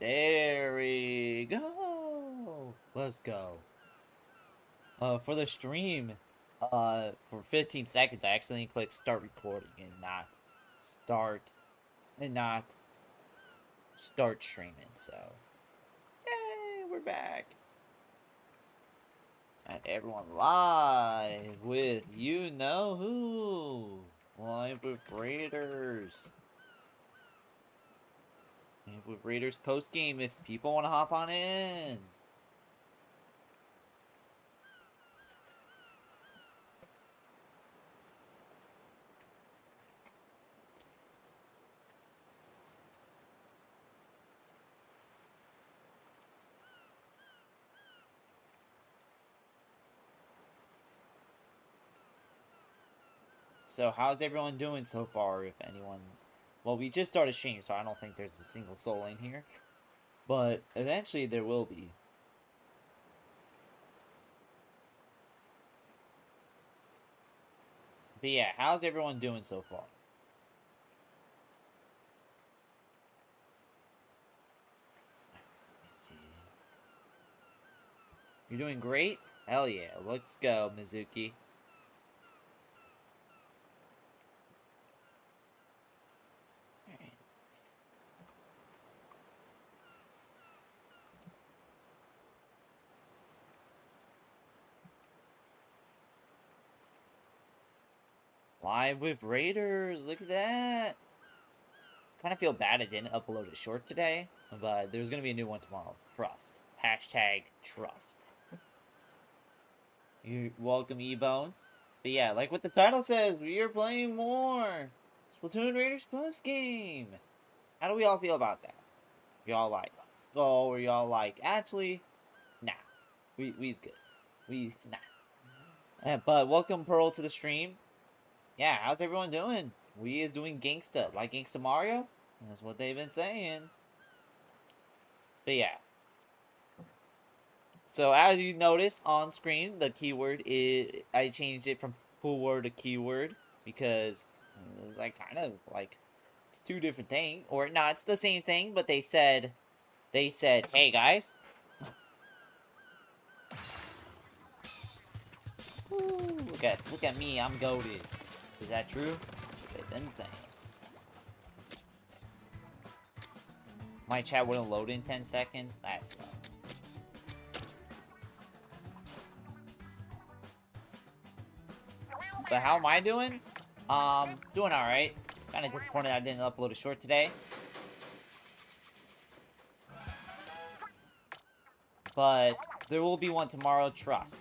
There we go. Let's go. For the stream, for 15 seconds, I accidentally clicked start recording start, and not start streaming. So, yay, we're back. And everyone live with you know who. Live with Raiders. Live with Raiders post game if people want to hop on in. So how's everyone doing so far, if anyone's... Well, we just started stream, so I don't think there's a single soul in here. But eventually there will be. But yeah, how's everyone doing so far? Let me see. You're doing great? Hell yeah, let's go, Mizuki. Live with Raiders, look at that. Kind of feel bad I didn't upload a short today, but there's gonna be a new one tomorrow. Trust. Hashtag trust. You welcome, E-Bones. But yeah, like what the title says, we are playing more Splatoon Raiders post game. How do we all feel about that? Y'all like, oh, or y'all like, actually, nah, we's good. Nah. But welcome, Pearl, to the stream. Yeah, how's everyone doing? We is doing gangsta, like Gangsta Mario. That's what they've been saying. But yeah. So as you notice on screen, the keyword is, I changed it from pool word to keyword because it's like kind of like it's two different things, or no, it's the same thing, but they said, hey guys. Woo, look at me, I'm goated. Is that true? They've been saying. My chat wouldn't load in 10 seconds. That sucks. But how am I doing? Doing alright. Kinda disappointed I didn't upload a short today. But there will be one tomorrow, trust.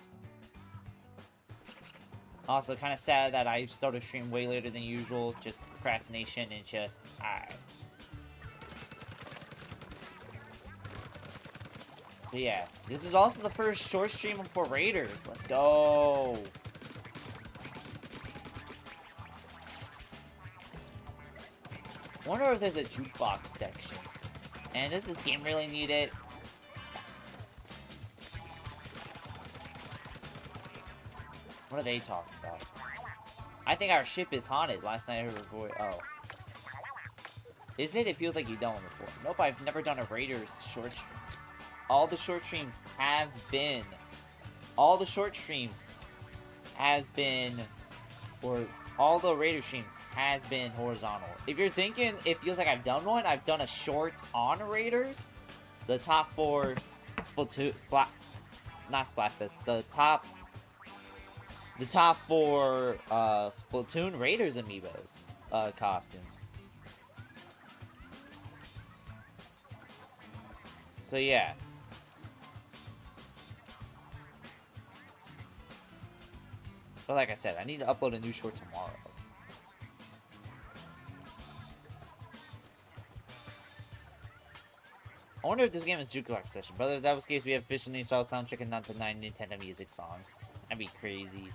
Also, kind of sad that I started stream way later than usual. Just procrastination and just... Alright. But yeah, this is also the first short stream for Raiders. Let's go. Wonder if there's a jukebox section. And does this game really need it? What are they talking about? I think our ship is haunted. Last night I heard a voice. Oh. Is it? It feels like you've done one before. Nope, I've never done a Raiders short stream. All the short streams have been... All the short streams has been... Or all the Raider streams has been horizontal. If you're thinking it feels like I've done one, I've done a short on Raiders. The top 4 Splatoon... Not Splatfest. The top 4 Splatoon Raiders amiibos costumes. So yeah. But like I said, I need to upload a new short tomorrow. I wonder if this game is jukebox session. But if that was the case, we have official name style soundtrack and not the 9 Nintendo music songs. That'd be crazy.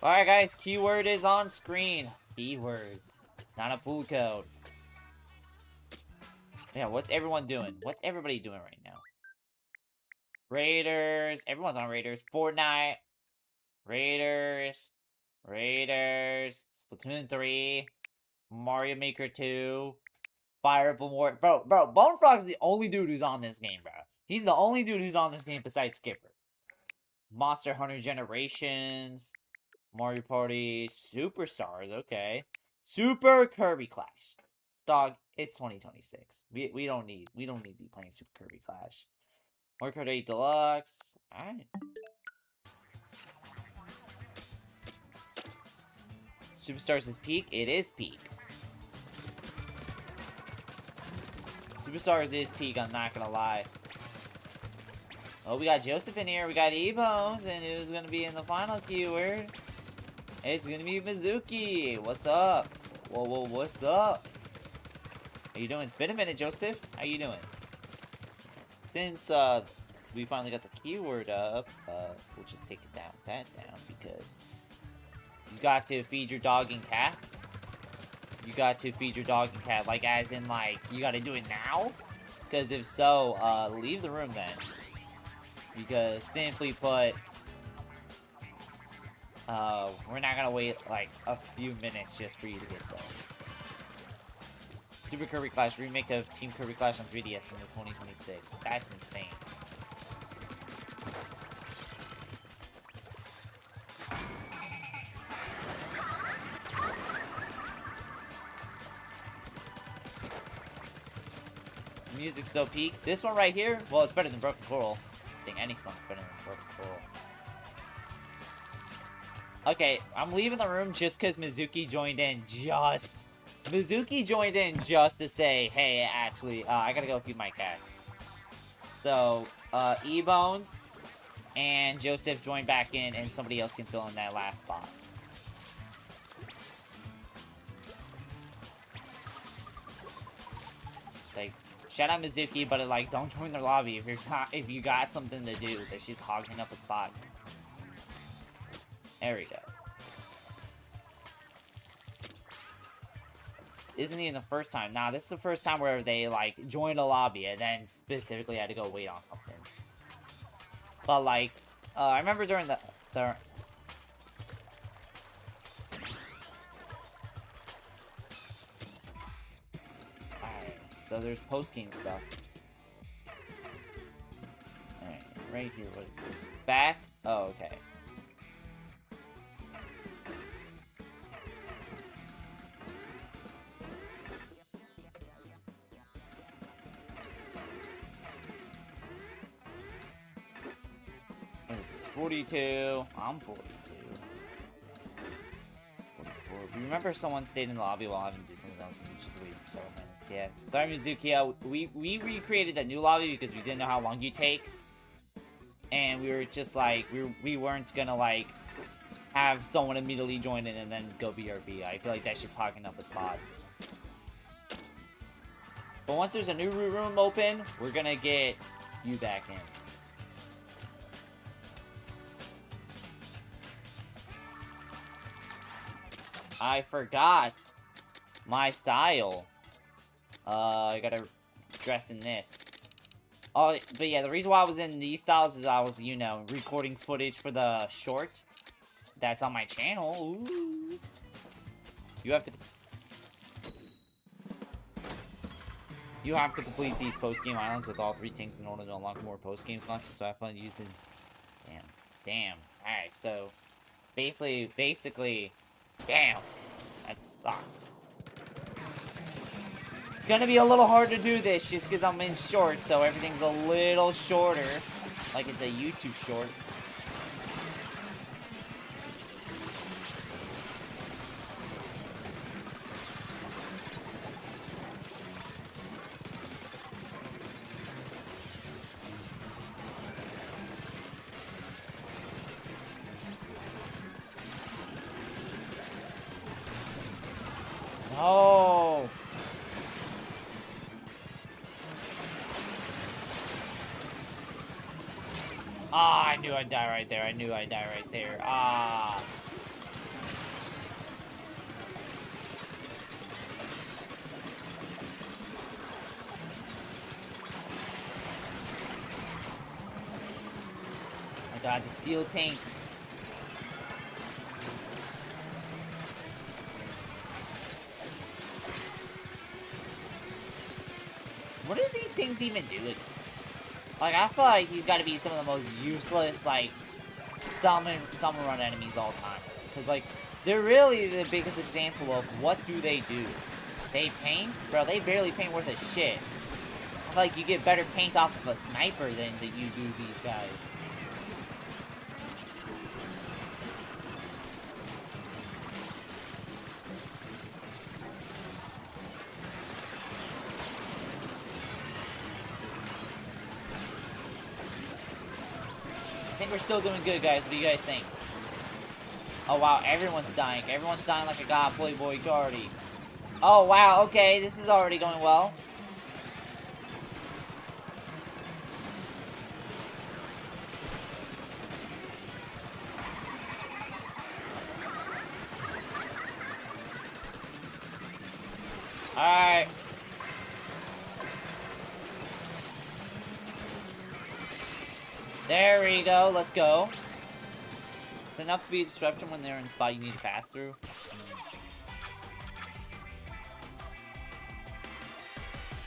Alright guys, keyword is on screen. Keyword. It's not a pool code. Yeah, what's everyone doing? What's everybody doing right now? Raiders. Everyone's on Raiders. Fortnite. Raiders. Raiders, Splatoon 3, Mario Maker 2, Fire Emblem War. Bro, Bone Frog's the only dude who's on this game, bro. He's the only dude who's on this game besides Skipper. Monster Hunter Generations, Mario Party, Superstars, okay. Super Kirby Clash. Dog, it's 2026. We don't need to be playing Super Kirby Clash. Mario Kart 8 Deluxe. Alright. Superstars is peak? It is peak. Superstars is peak, I'm not gonna lie. Oh, we got Joseph in here, we got E-Bones, and who's gonna be in the final keyword? It's gonna be Mizuki. What's up? Whoa, what's up? How you doing? It's been a minute, Joseph. How you doing? Since, we finally got the keyword up, we'll just take that down, because you got to feed your dog and cat. You got to feed your dog and cat, like, as in, like, you gotta do it now? Because if so, leave the room then. Because, simply put, we're not gonna wait, like, a few minutes just for you to get sold. Super Kirby Clash, remake of Team Kirby Clash on 3DS in the 2026. That's insane. Music's so peak. This one right here, well, it's better than Broken Coral. I think any song's better than Broken Coral. Okay, I'm leaving the room just because Mizuki joined in just to say, hey, actually, I gotta go feed my cats. So, E-Bones and Joseph joined back in, and somebody else can fill in that last spot. Like, shout out Mizuki, but like, don't join their lobby if you got something to do. That she's hogging up a spot. There we go. Isn't even the first time. Nah, this is the first time where they, like, joined a lobby and then specifically had to go wait on something. But, like, I remember during the Alright, so there's post-game stuff. Alright, right here, what is this? Back? Oh, okay. What is this? 42. I'm 42. 44. Remember someone stayed in the lobby while having to do something else and we just waited for several minutes. Yeah. Sorry, Mizuki. We recreated that new lobby because we didn't know how long you take. And we were just like, we weren't gonna, like, have someone immediately join in and then go BRB. I feel like that's just hogging up a spot. But once there's a new room open, we're gonna get you back in. I forgot my style. I gotta dress in this. Oh, but yeah, the reason why I was in these styles is I was, you know, recording footage for the short that's on my channel. Ooh. You have to complete these post-game islands with all 3 things in order to unlock more post-game content, so I have fun using... Damn. Alright, so... Basically... Damn. That sucks. It's gonna be a little hard to do this just because I'm in short, so everything's a little shorter. Like it's a YouTube short. No! Ah, I knew I'd die right there. Ah. I dodged the steel tanks. he's even doing? Like, I feel like he's got to be some of the most useless, like, summon run enemies all time. Because, like, they're really the biggest example of what do they do. They paint? Bro, they barely paint worth a shit. I feel like you get better paint off of a sniper than that you do these guys. I think we're still doing good, guys. What do you guys think? Oh, wow. Everyone's dying. Everyone's dying like a god Playboy Cardi. Oh, wow. Okay. This is already going well. Alright. There we go. Let's go. It's enough to be a disruption when they're in a spot you need to pass through.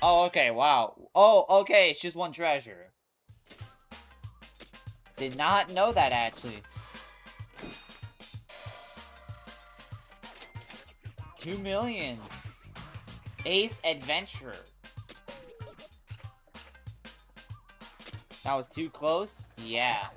Oh, okay. Wow. Oh, okay. It's just one treasure. Did not know that, actually. 2 million. Ace Adventurer. That was too close? Yeah.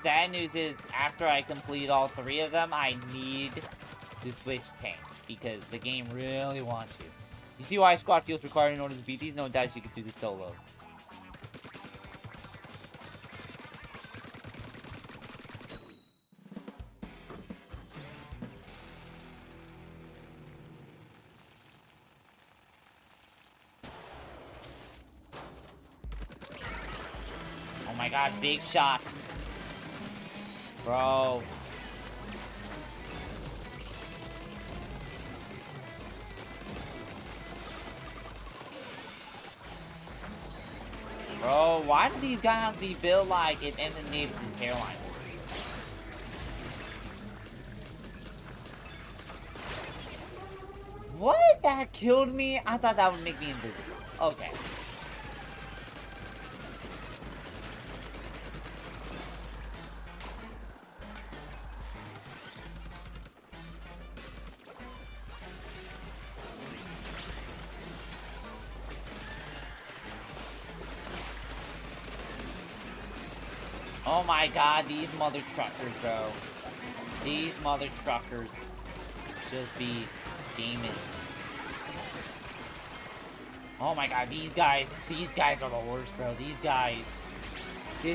Sad news is, after I complete all 3 of them, I need to switch tanks, because the game really wants you. You see why squad feels required in order to beat these? No doubt you could do this solo. Oh my god, big shots. Bro. Bro, why do these guys be built like if Evan Davidson's hairline were? What? That killed me? I thought that would make me invisible. Okay. Oh my god, these mother truckers, bro. These mother truckers just be gaming. Oh my god, these guys are the worst, bro. This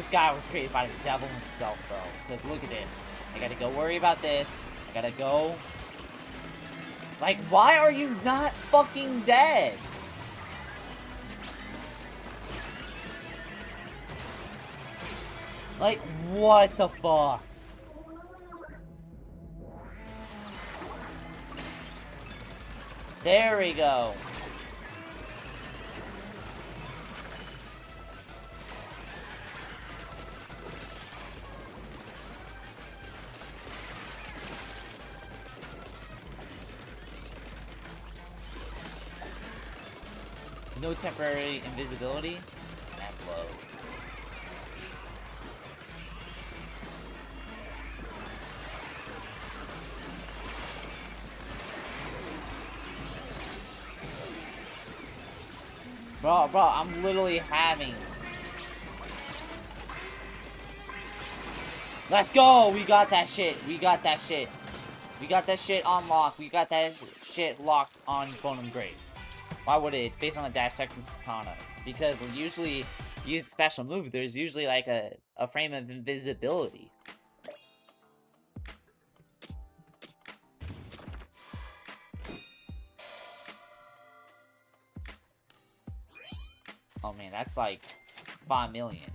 guy was created by the devil himself, bro. Because look at this. I gotta go worry about this. I gotta go. Like, why are you not fucking dead? Like, what the fuck? There we go. No temporary invisibility. That blows. Bro, I'm literally having... Let's go! We got that shit. We got that shit. We got that shit on lock. We got that shit locked on Bonum Grave. Why would it? It's based on the dash tech from katanas. Because when you usually use a special move, there's usually like a frame of invisibility. Oh man, that's like 5 million.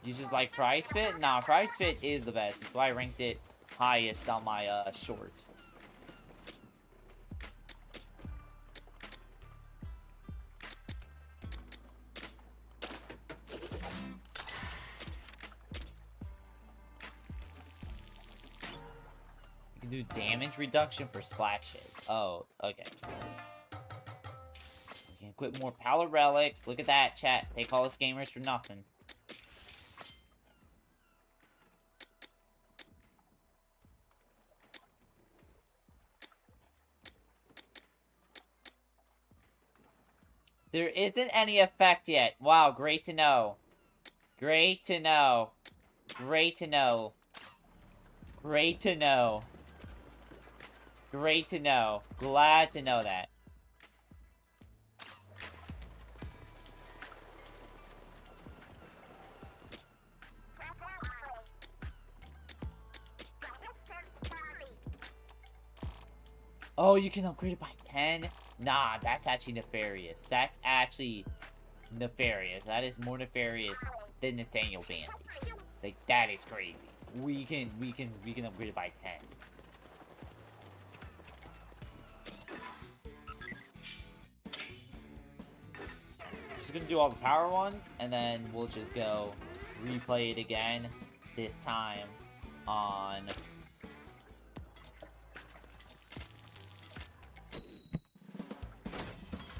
You just like Prize Fit? Nah, Prize Fit is the best. That's why I ranked it highest on my short. You can do damage reduction for splash hit. Oh, okay. You can equip more power relics. Look at that, chat. They call us gamers for nothing. There isn't any effect yet. Wow, great to know. Great to know. Great to know. Great to know. Great to know. Glad to know that. Oh, you can upgrade it by 10? Nah, that's actually nefarious. That's actually nefarious. That is more nefarious than Nathaniel Bandy. Like, that is crazy. We can upgrade it by 10. Just gonna do all the power ones, and then we'll just go replay it again. This time on...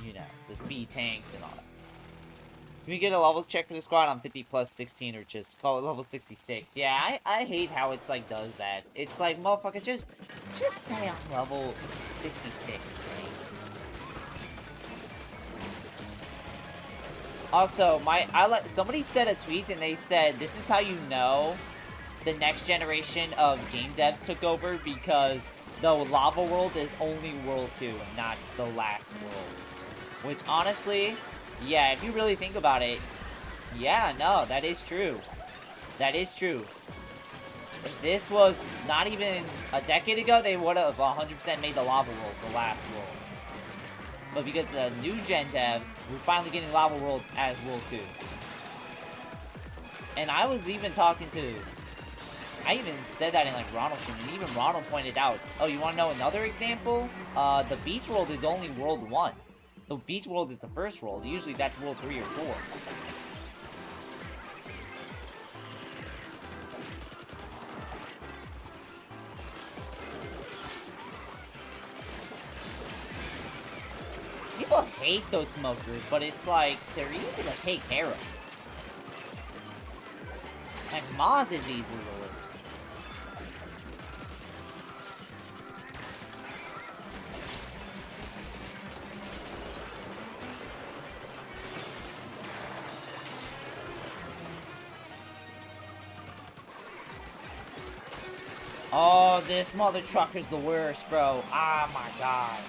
you know, the speed tanks and all that. Can we get a levels check for the squad on 50 plus 16 or just call it level 66? Yeah, I hate how it's like does that. It's like, motherfucker, just say I'm level 66, right? Also, somebody said a tweet and they said this is how you know the next generation of game devs took over because the lava world is only world 2 and not the last world. Which, honestly, yeah, if you really think about it, yeah, no, that is true. That is true. If this was not even a decade ago, they would have 100% made the lava world the last world. But because the new gen devs, we're finally getting lava world as world 2. And I was even talking to... I even said that in, like, Ronald stream, and even Ronald pointed out, oh, you want to know another example? The beach world is only world 1. The beach world is the first world. Usually that's world 3 or 4. People hate those smokers, but it's like, they're easy to take care of. And Moth is easily the worst. Oh, this mother trucker's the worst, bro. Ah, my god.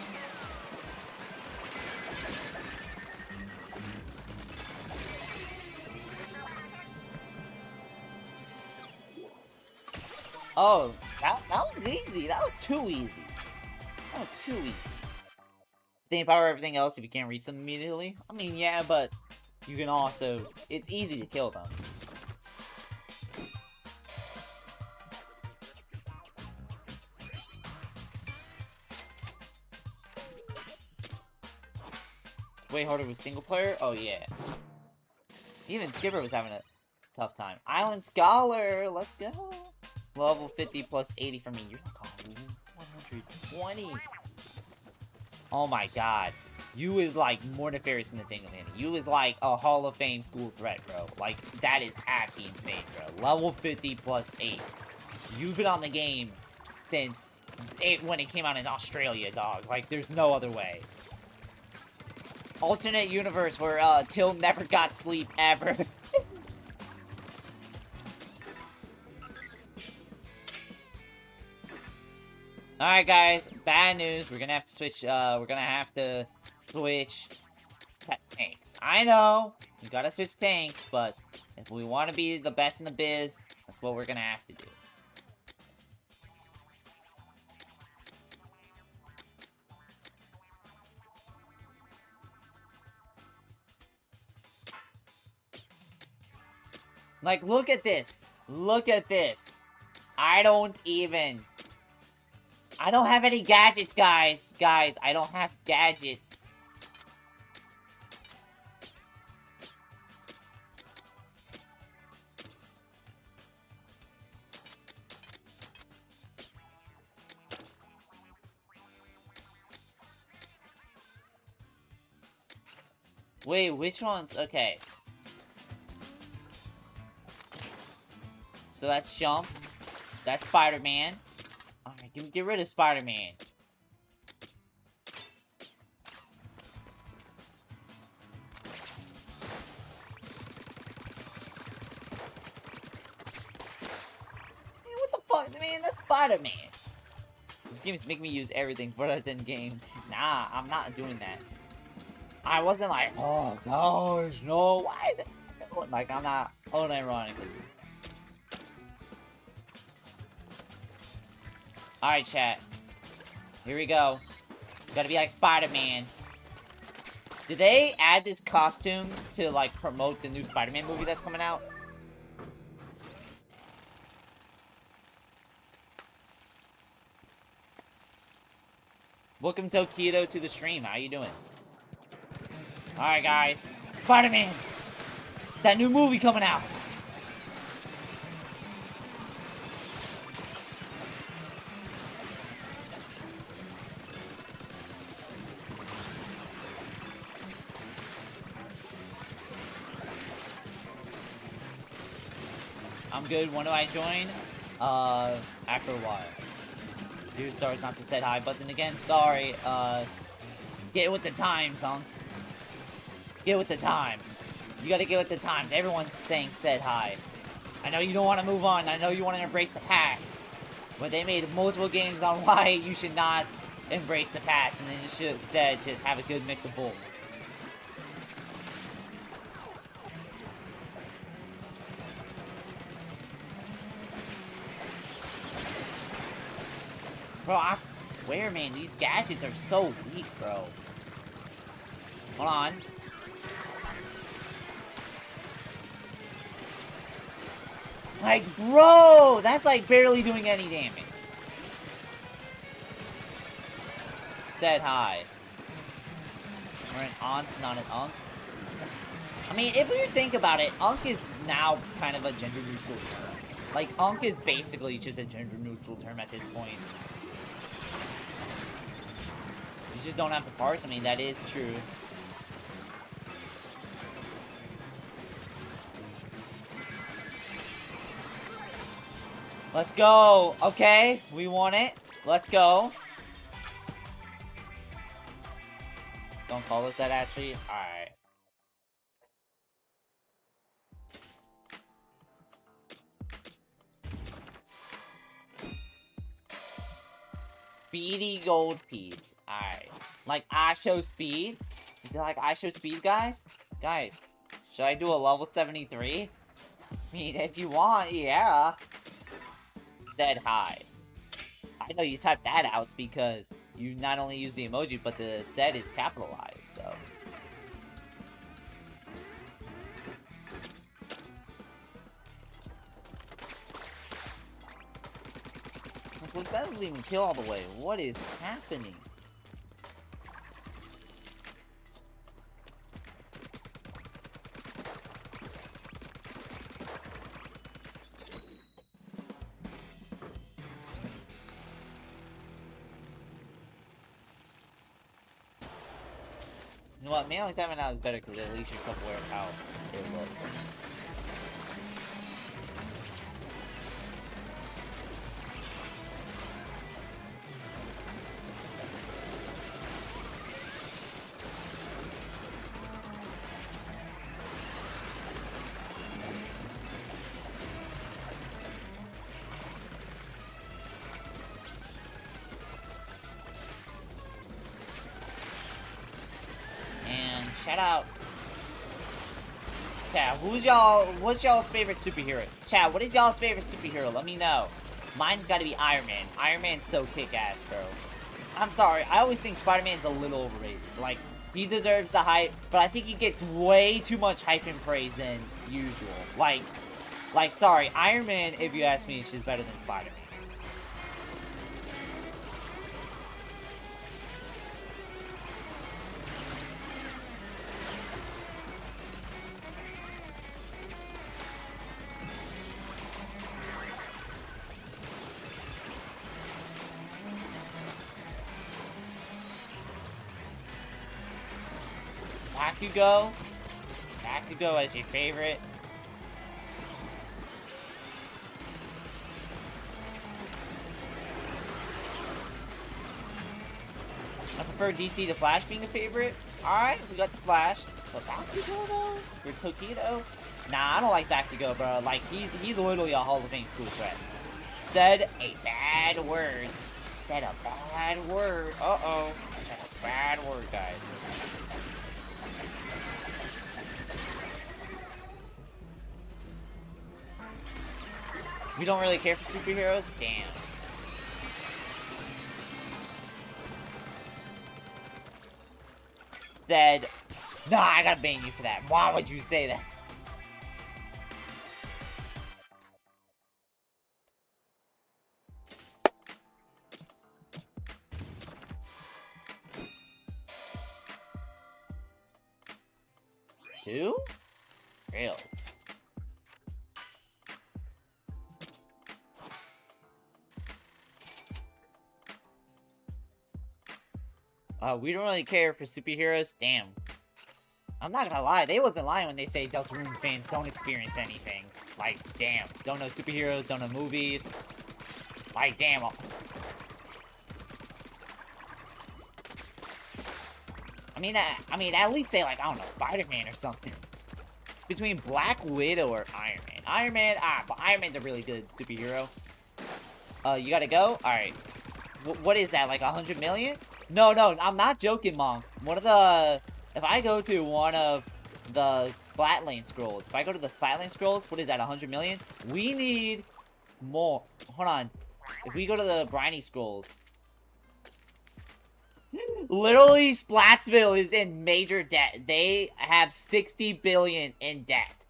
Oh, that was easy. That was too easy. That was too easy. Think power everything else if you can't reach them immediately? I mean, yeah, but you can also... it's easy to kill them. Way harder with single player? Oh, yeah. Even Skipper was having a tough time. Island Scholar! Let's go! Level 50 plus 80 for me. You're not calling 120. Oh my god. You is like more nefarious than the thing of Annie. You is like a Hall of Fame school threat, bro. Like, that is actually insane, bro. Level 50 plus 8. You've been on the game since when it came out in Australia, dog. Like, there's no other way. Alternate universe where Till never got sleep ever. Alright guys, bad news. We're gonna have to switch tanks. I know, we gotta switch tanks, but if we want to be the best in the biz, that's what we're gonna have to do. Like, look at this. Look at this. I don't have any gadgets, guys. Guys, I don't have gadgets. Wait, which ones? Okay. So that's Shump. That's Spider-Man. Alright, get rid of Spider-Man. What the fuck? Man, that's Spider-Man. This game is making me use everything for that in-game. Nah, I'm not doing that. I wasn't like, oh gosh, no, why? Like, I'm not unironically. Alright, chat. Here we go. It's gotta be like Spider-Man. Did they add this costume to, like, promote the new Spider-Man movie that's coming out? Welcome, Tokido, to the stream. How you doing? Alright, guys. Spider-Man! That new movie coming out! I'm good. When do I join? After a while. Dude, starts not to set high button again. Sorry. Get with the times, huh? Get with the times. You gotta get with the times. Everyone's saying set high. I know you don't want to move on. I know you want to embrace the past. But they made multiple games on why you should not embrace the past. And then you should instead just have a good mix of both. Bro, I swear, man, these gadgets are so weak, bro. Hold on. Like, bro, that's like barely doing any damage. Said hi. We're an aunt, not an unk. I mean, if you think about it, unk is now kind of a gender neutral term. Like, unk is basically just a gender neutral term at this point. You just don't have the parts. I mean, that is true. Let's go. Okay, we want it. Let's go. Don't call us that, actually. Alright. Speedy gold piece. Alright. Like, I show speed? Is it like I show speed, guys? Guys, should I do a level 73? I mean, if you want, yeah. Dead high. I know you typed that out because you not only use the emoji, but the set is capitalized, so. Like, that doesn't even kill all the way. What is happening? You know what? Mainly timing out is better because at least you're self-aware of how it looks. Shout out. Chat, what's y'all's favorite superhero? Chat, what is y'all's favorite superhero? Let me know. Mine's gotta be Iron Man. Iron Man's so kick-ass, bro. I'm sorry, I always think Spider-Man's a little overrated. Like, he deserves the hype, but I think he gets way too much hype and praise than usual. Like, Like, sorry, Iron Man, if you ask me, she's better than Spider-Man. Bakugo as your favorite. I prefer DC to Flash being a favorite. Alright, we got the Flash. But Bakugo though? For Tokido? Nah, I don't like Bakugo, bro. Like, he's literally a Hall of Fame school threat. Said a bad word. Said a bad word. Uh-oh. I said a bad word, guys. We don't really care for superheroes? Damn. Said, nah, I gotta ban you for that. Why would you say that? Who? Really? We don't really care for superheroes? Damn. I'm not gonna lie, they wasn't lying when they say Deltarune fans don't experience anything. Like, damn. Don't know superheroes, don't know movies. Like, damn. I mean, at least say, like, I don't know, Spider-Man or something. Between Black Widow or Iron Man. Iron Man, but Iron Man's a really good superhero. You gotta go? Alright. What is that, like 100 million? No, I'm not joking, Monk. If I go to one of the Splatling Scrolls, what is that, 100 million? We need more. Hold on. If we go to the Briny Scrolls, literally, Splatsville is in major debt. They have 60 billion in debt.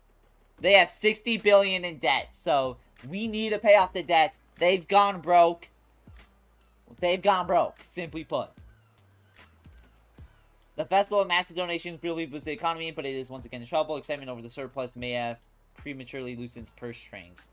They have 60 billion in debt, so we need to pay off the debt. They've gone broke. Simply put. The Festival of Massive Donations really boosts the economy, but it is once again in trouble. Excitement over the surplus may have prematurely loosened purse strings.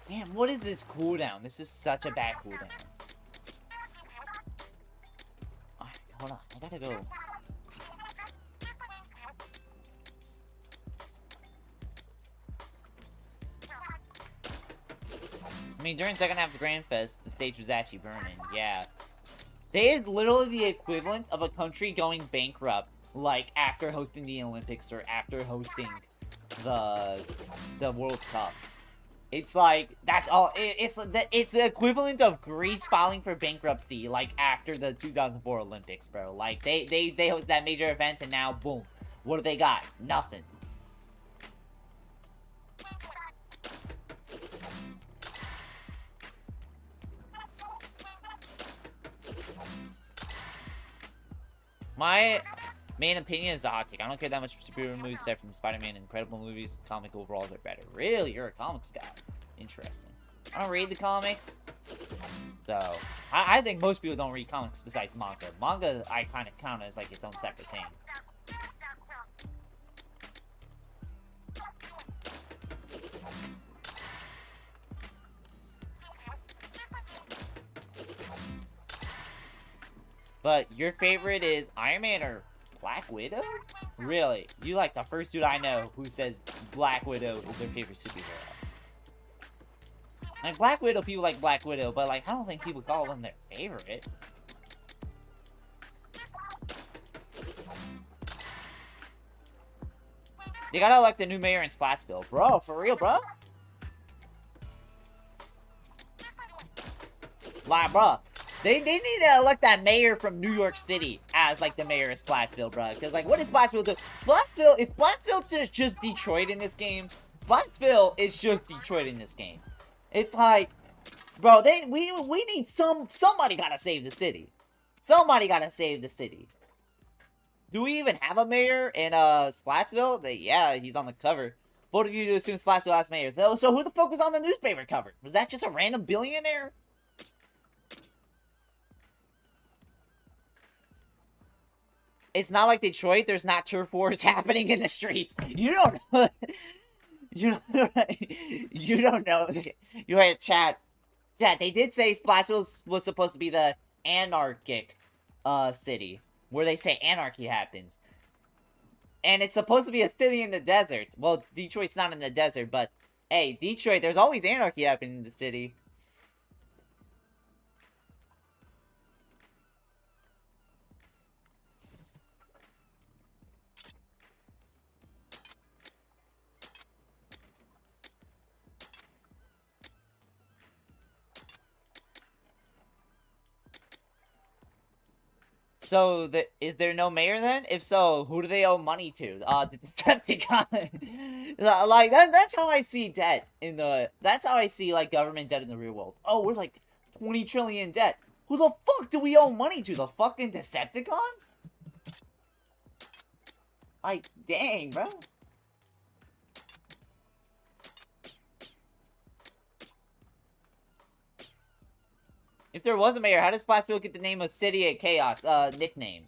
Damn, what is this cooldown? This is such a bad cooldown. Hold on, I gotta go. I mean, during second half of the Grand Fest, the stage was actually burning, yeah. They is literally the equivalent of a country going bankrupt, like, after hosting the Olympics or after hosting the World Cup. It's like, that's all, it's the equivalent of Greece filing for bankruptcy, like, after the 2004 Olympics, bro. Like, they host that major event, and now, boom. What do they got? Nothing. My main opinion is the hot take. I don't care that much for superhero movies, except from Spider-Man and Incredible movies. Comic overalls are better. Really? You're a comics guy. Interesting. I don't read the comics. So, I think most people don't read comics besides manga. Manga, I kind of count as like its own separate thing. But your favorite is Iron Man or Black Widow? Really? You like the first dude I know who says Black Widow is their favorite superhero. Like, Black Widow, people like Black Widow, but, like, I don't think people call them their favorite. They gotta elect a new mayor in Splatsville. Bro, for real, bro? Like, bro. They need to elect that mayor from New York City as, like, the mayor of Splatsville, bro. Because, like, what did Splatsville do? Is Splatsville just Detroit in this game? Splatsville is just Detroit in this game. It's like, bro, we need somebody gotta save the city. Somebody gotta save the city. Do we even have a mayor in Splatsville? Yeah, he's on the cover. Both of you to assume Splatsville has mayor. So who the fuck was on the newspaper cover? Was that just a random billionaire? It's not like Detroit. There's not turf wars happening in the streets. You don't know. You don't know. You had chat. Chat. They did say Splashville was supposed to be the anarchic city where they say anarchy happens, and it's supposed to be a city in the desert. Well, Detroit's not in the desert, but hey, Detroit. There's always anarchy happening in the city. So, is there no mayor then? If so, who do they owe money to? The Decepticon. Like, that's how I see debt in the... That's how I see, like, government debt in the real world. Oh, we're, like, 20 trillion debt. Who the fuck do we owe money to? The fucking Decepticons? Like, dang, bro. If there was a mayor, how does Splashville get the name of City of Chaos? Nickname.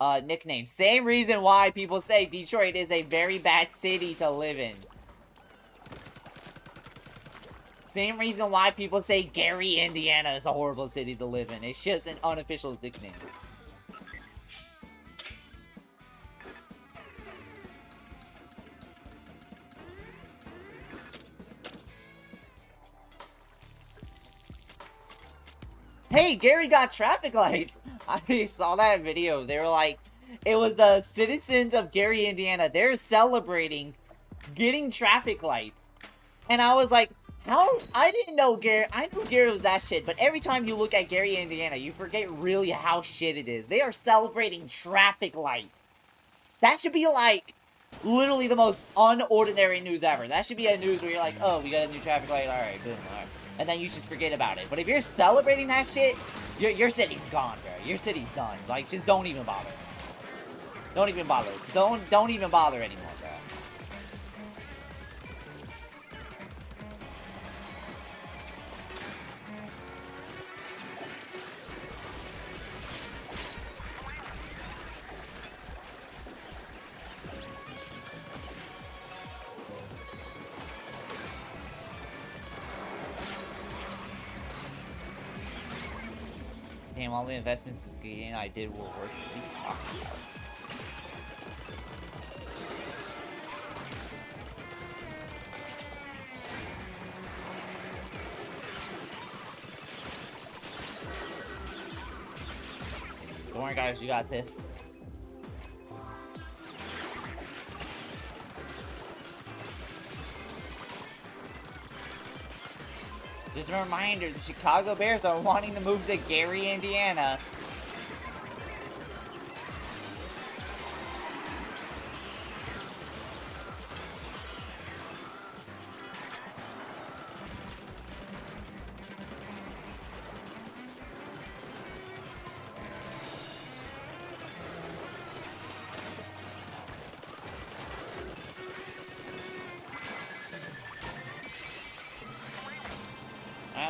Nickname. Same reason why people say Detroit is a very bad city to live in. Same reason why people say Gary, Indiana is a horrible city to live in. It's just an unofficial nickname. Hey, Gary got traffic lights! I saw that video. They were like, it was the citizens of Gary, Indiana. They're celebrating getting traffic lights. And I was like, how? I didn't know Gary. I knew Gary was that shit, but every time you look at Gary, Indiana, you forget really how shit it is. They are celebrating traffic lights. That should be like, literally the most unordinary news ever. That should be a news where you're like, oh, we got a new traffic light. Alright, boom, alright. And then you just forget about it. But if you're celebrating that shit, your city's gone, bro. Your city's done. Like, just don't even bother. Don't even bother. Don't even bother anymore, bro. Damn, all the investments I did will work. What are you talking about? Don't worry, guys, you got this. Just a reminder, the Chicago Bears are wanting to move to Gary, Indiana.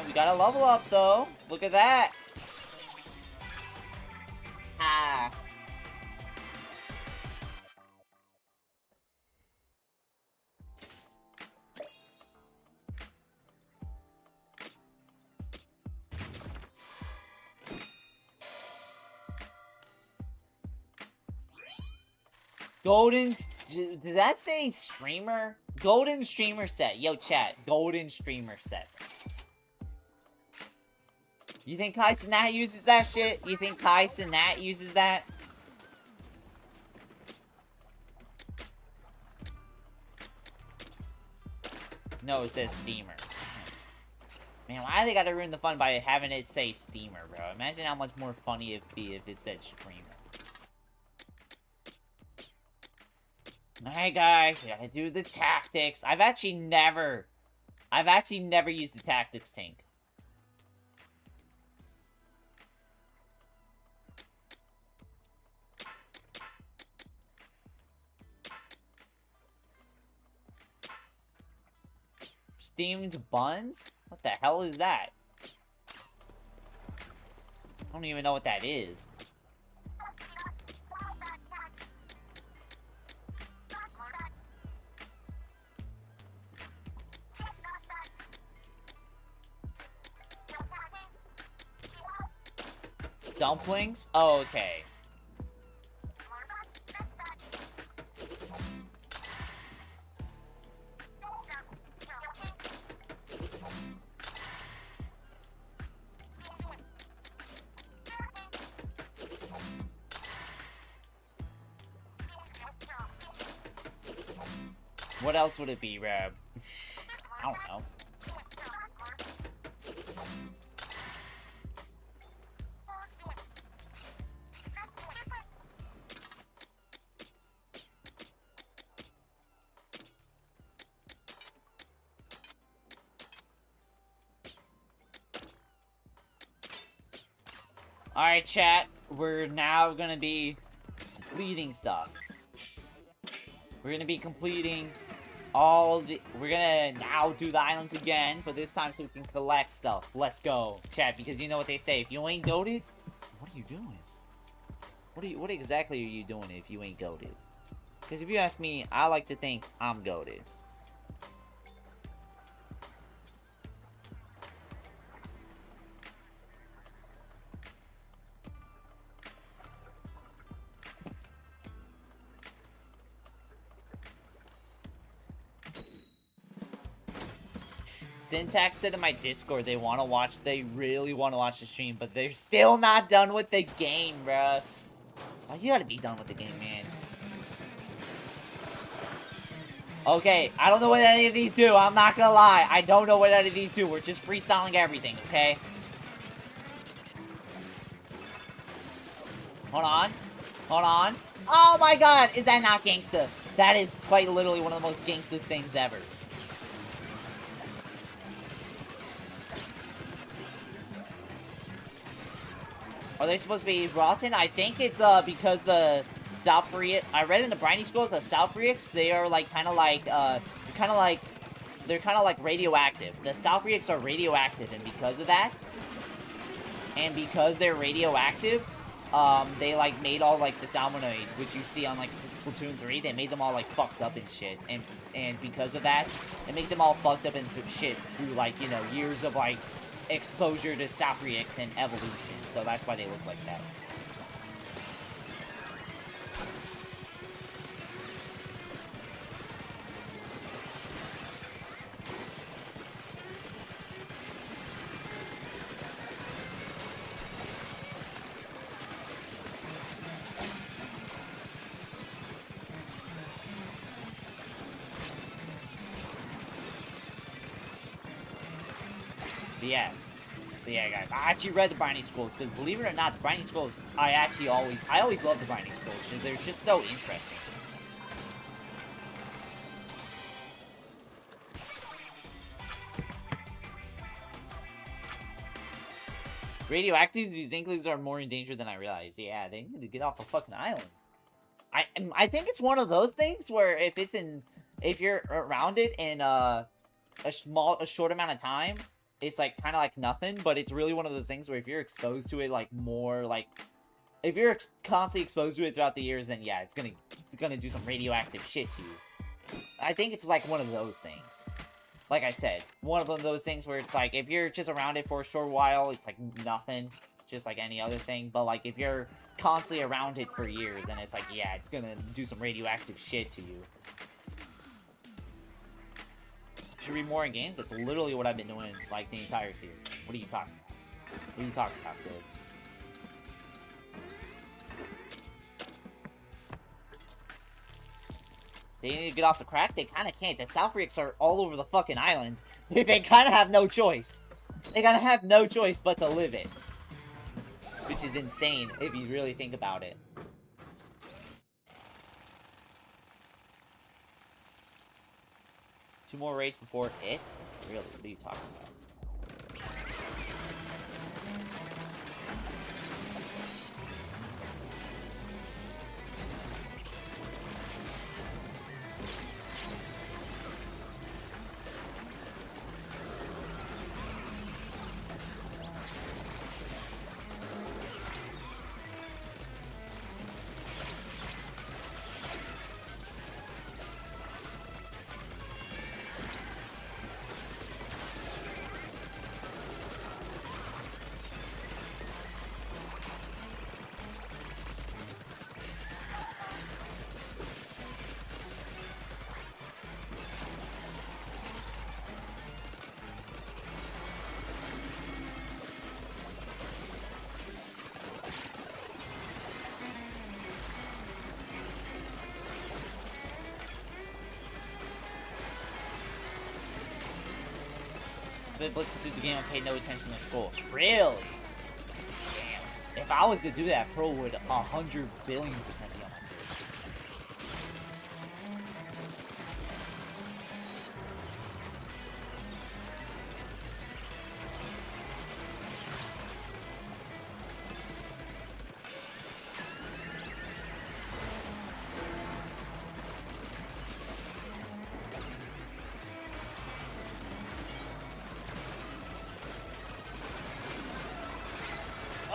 We gotta level up, though. Look at that. Ah. Did that say streamer? Golden streamer set. Yo, chat. Golden streamer set. You think Kai Cenat uses that shit? You think Kai Cenat uses that? No, it says steamer. Man, why they gotta ruin the fun by having it say steamer, bro? Imagine how much more funny it'd be if it said streamer. Alright, guys, we gotta do the tactics. I've actually never used the tactics tank. Steamed buns? What the hell is that? I don't even know what that is. Dumplings? Oh, okay. What else would it be, Reb? I don't know. Alright, chat. We're now gonna be completing stuff. We're gonna be completing all the... We're gonna now do the islands again, but this time so we can collect stuff. Let's go, chat, because you know what they say. If you ain't goated, what are you doing? What exactly are you doing if you ain't goated? Because if you ask me, I like to think I'm goated. Syntax said in my Discord they really want to watch the stream, but they're still not done with the game, bruh. Oh, you gotta be done with the game, man. Okay, I don't know what any of these do. I'm not gonna lie. I don't know what any of these do. We're just freestyling everything, okay? Hold on. Hold on. Oh my god, is that not gangsta? That is quite literally one of the most gangsta things ever. Are they supposed to be rotten? I think it's because the South Korea. I read in the Briny schools the South Koreans, they are like kind of like radioactive. The South Koreans are radioactive, and because of that, and because they're radioactive, they like made all like the salmonoids, which you see on like Splatoon 3. They made them all like fucked up and shit, and because of that, it made them all fucked up and shit through like, you know, years of like exposure to South Koreans and evolution. So that's why they look like that. But yeah, guys, I actually read the Briny schools, because believe it or not, the Briny schools, I always love the Briny schools, because they're just so interesting. Radioactive, these Inklings are more in danger than I realized. Yeah, they need to get off the fucking island. I think it's one of those things where if you're around it in a short amount of time, it's like kind of like nothing, but it's really one of those things where if you're exposed to it like more, like if you're constantly exposed to it throughout the years, then yeah, it's gonna do some radioactive shit to you. I think it's like one of those things. Like I said, one of those things where it's like if you're just around it for a short while, it's like nothing, just like any other thing. But like if you're constantly around it for years, then it's like, yeah, it's gonna do some radioactive shit to you. Should read more in games? That's literally what I've been doing, like, the entire series. What are you talking about? What are you talking about, Sid? They need to get off the crack? They kind of can't. The South Koreans are all over the fucking island. They kind of have no choice. They gotta have no choice but to live it. Which is insane, if you really think about it. 2 more raids before it? Really? What are you talking about? Blitzing through the game and paid no attention to scrolls. Really? Damn. If I was to do that, Pro would 100 billion% be on my page.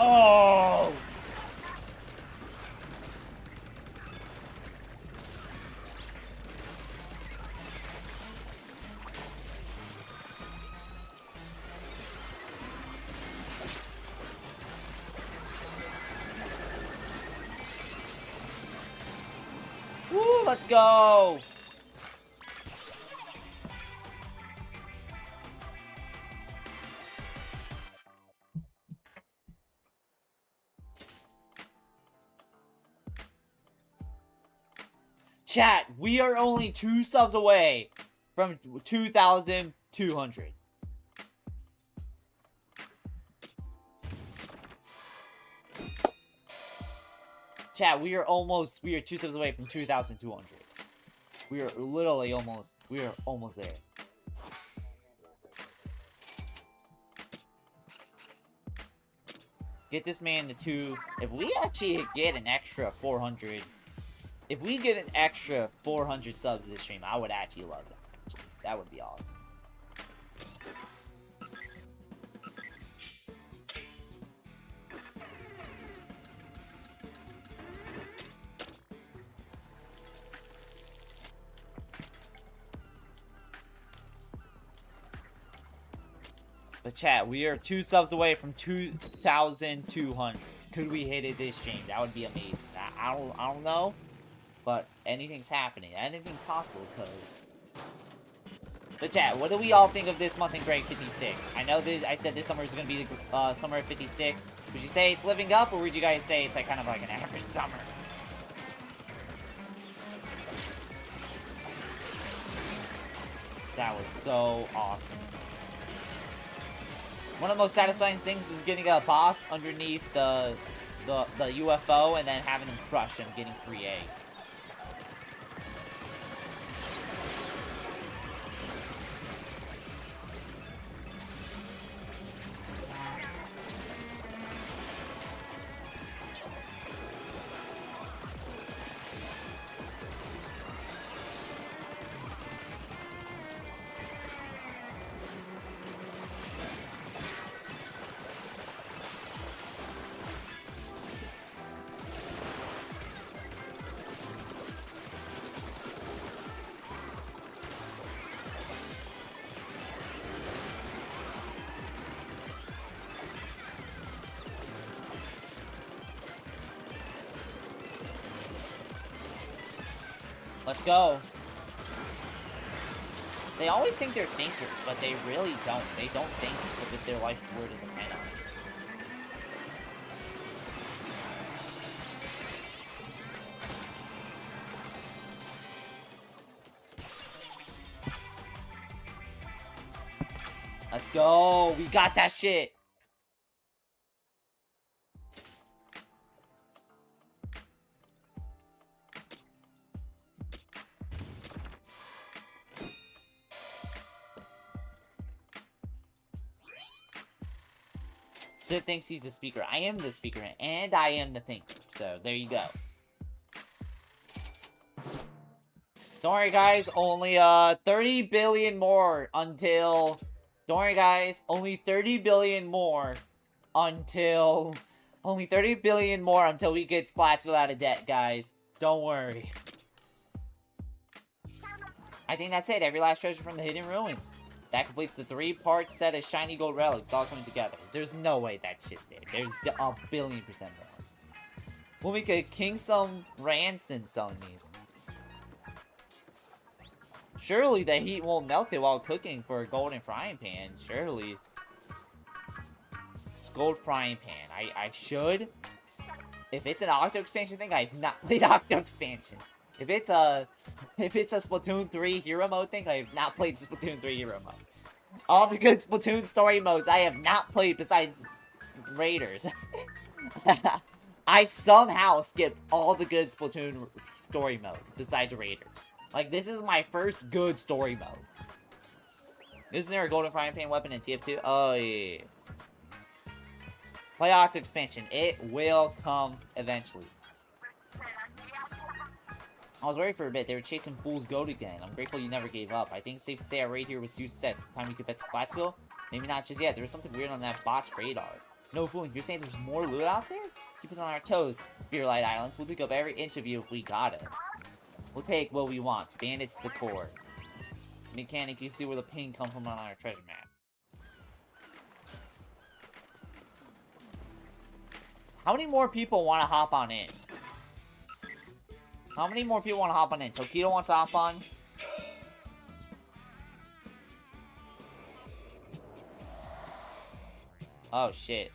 Oh! Woo, let's go! Chat, we are only 2 subs away from 2,200. Chat, we are 2 subs away from 2,200. We are literally almost there. Get this man to 2. If we actually get an extra 400... If we get an extra 400 subs this stream, I would actually love that. That would be awesome. But chat, we are 2 subs away from 2,200. Could we hit it this stream? That would be amazing. I don't know. But anything's happening. Anything's possible, because... But chat, what do we all think of this month in Grade 56? I know this. I said this summer is going to be the summer of 56. Would you say it's living up, or would you guys say it's like kind of like an average summer? That was so awesome. One of the most satisfying things is getting a boss underneath the UFO and then having him crush and getting 3 eggs. Let's go. They always think they're thinkers, but they really don't. They don't think as if their life were to depend on it. Let's go. We got that shit. Sid thinks he's the speaker. I am the speaker, and I am the thinker. So, there you go. Don't worry, guys. Only 30 billion more until... Don't worry, guys. Only 30 billion more until... Only 30 billion more until we get Splats without a debt, guys. Don't worry. I think that's it. Every last treasure from the Hidden Ruins. That completes the 3-part set of shiny gold relics all coming together. There's no way that's just it. There's a billion % wrong. Well, we could king some Ranson selling these. Surely the heat won't melt it while cooking for a golden frying pan. Surely. It's gold frying pan. I should. If it's an Octo expansion thing, I've not played Octo expansion. If it's a Splatoon 3 hero mode thing, I have not played Splatoon 3 hero mode. All the good Splatoon story modes I have not played besides Raiders. I somehow skipped all the good Splatoon story modes besides Raiders. Like, this is my first good story mode. Isn't there a golden frying pan weapon in TF2? Oh, yeah. Play Octo expansion. It will come eventually. I was worried for a bit. They were chasing Fool's Goat again. I'm grateful you never gave up. I think it's safe to say our raid here was huge success. It's time we could bet Splatsville? Maybe not just yet. There was something weird on that botched radar. No fooling. You're saying there's more loot out there? Keep us on our toes. Spearlight Islands. We'll dig up every inch of you if we got it. We'll take what we want. Bandits the core. Mechanic, you see where the ping come from on our treasure map. How many more people want to hop on in? How many more people want to hop on in? Tokido wants to hop on. Oh, shit.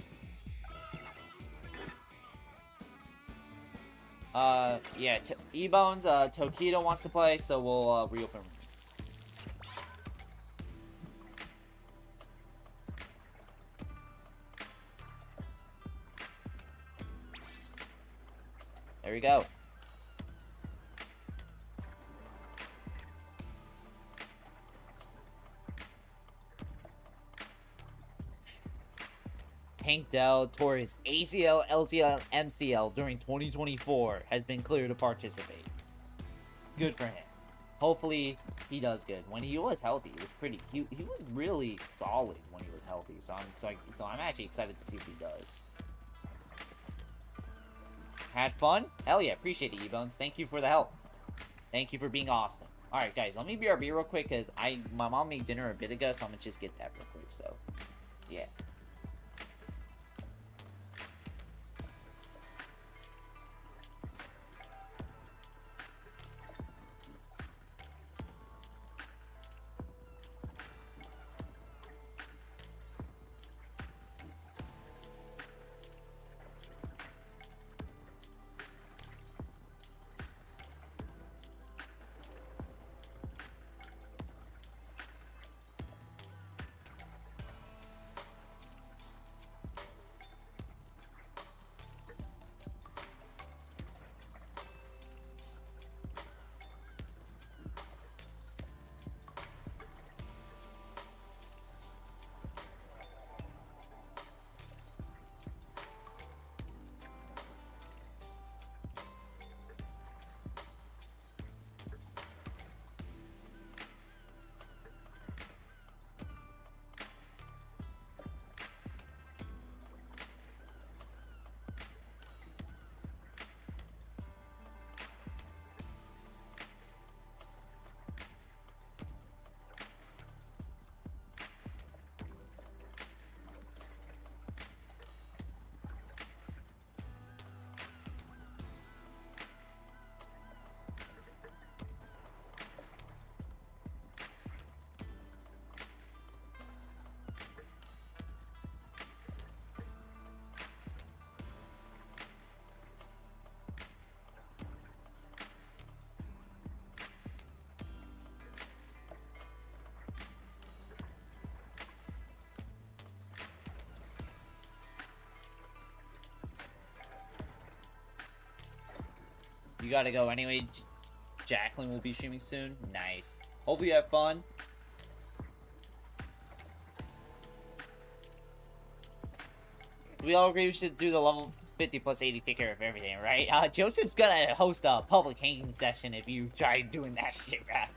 Yeah, E-Bones, Tokido wants to play, so we'll, reopen. There we go. Tank Dell tore his ACL, LCL, and MCL during 2024 has been cleared to participate. Good for him. Hopefully, he does good. When he was healthy, he was pretty. He was really solid when he was healthy. So I'm actually excited to see what he does. Had fun? Hell yeah, appreciate it, E-Bones. Thank you for the help. Thank you for being awesome. Alright, guys, let me BRB real quick, because my mom made dinner a bit ago, so I'm gonna just get that real quick, so, yeah. You gotta go anyway. Jacqueline will be streaming soon. Nice. Hopefully you have fun. We all agree we should do the level 50 plus 80 take care of everything, right? Joseph's gonna host a public hanging session if you try doing that shit, right?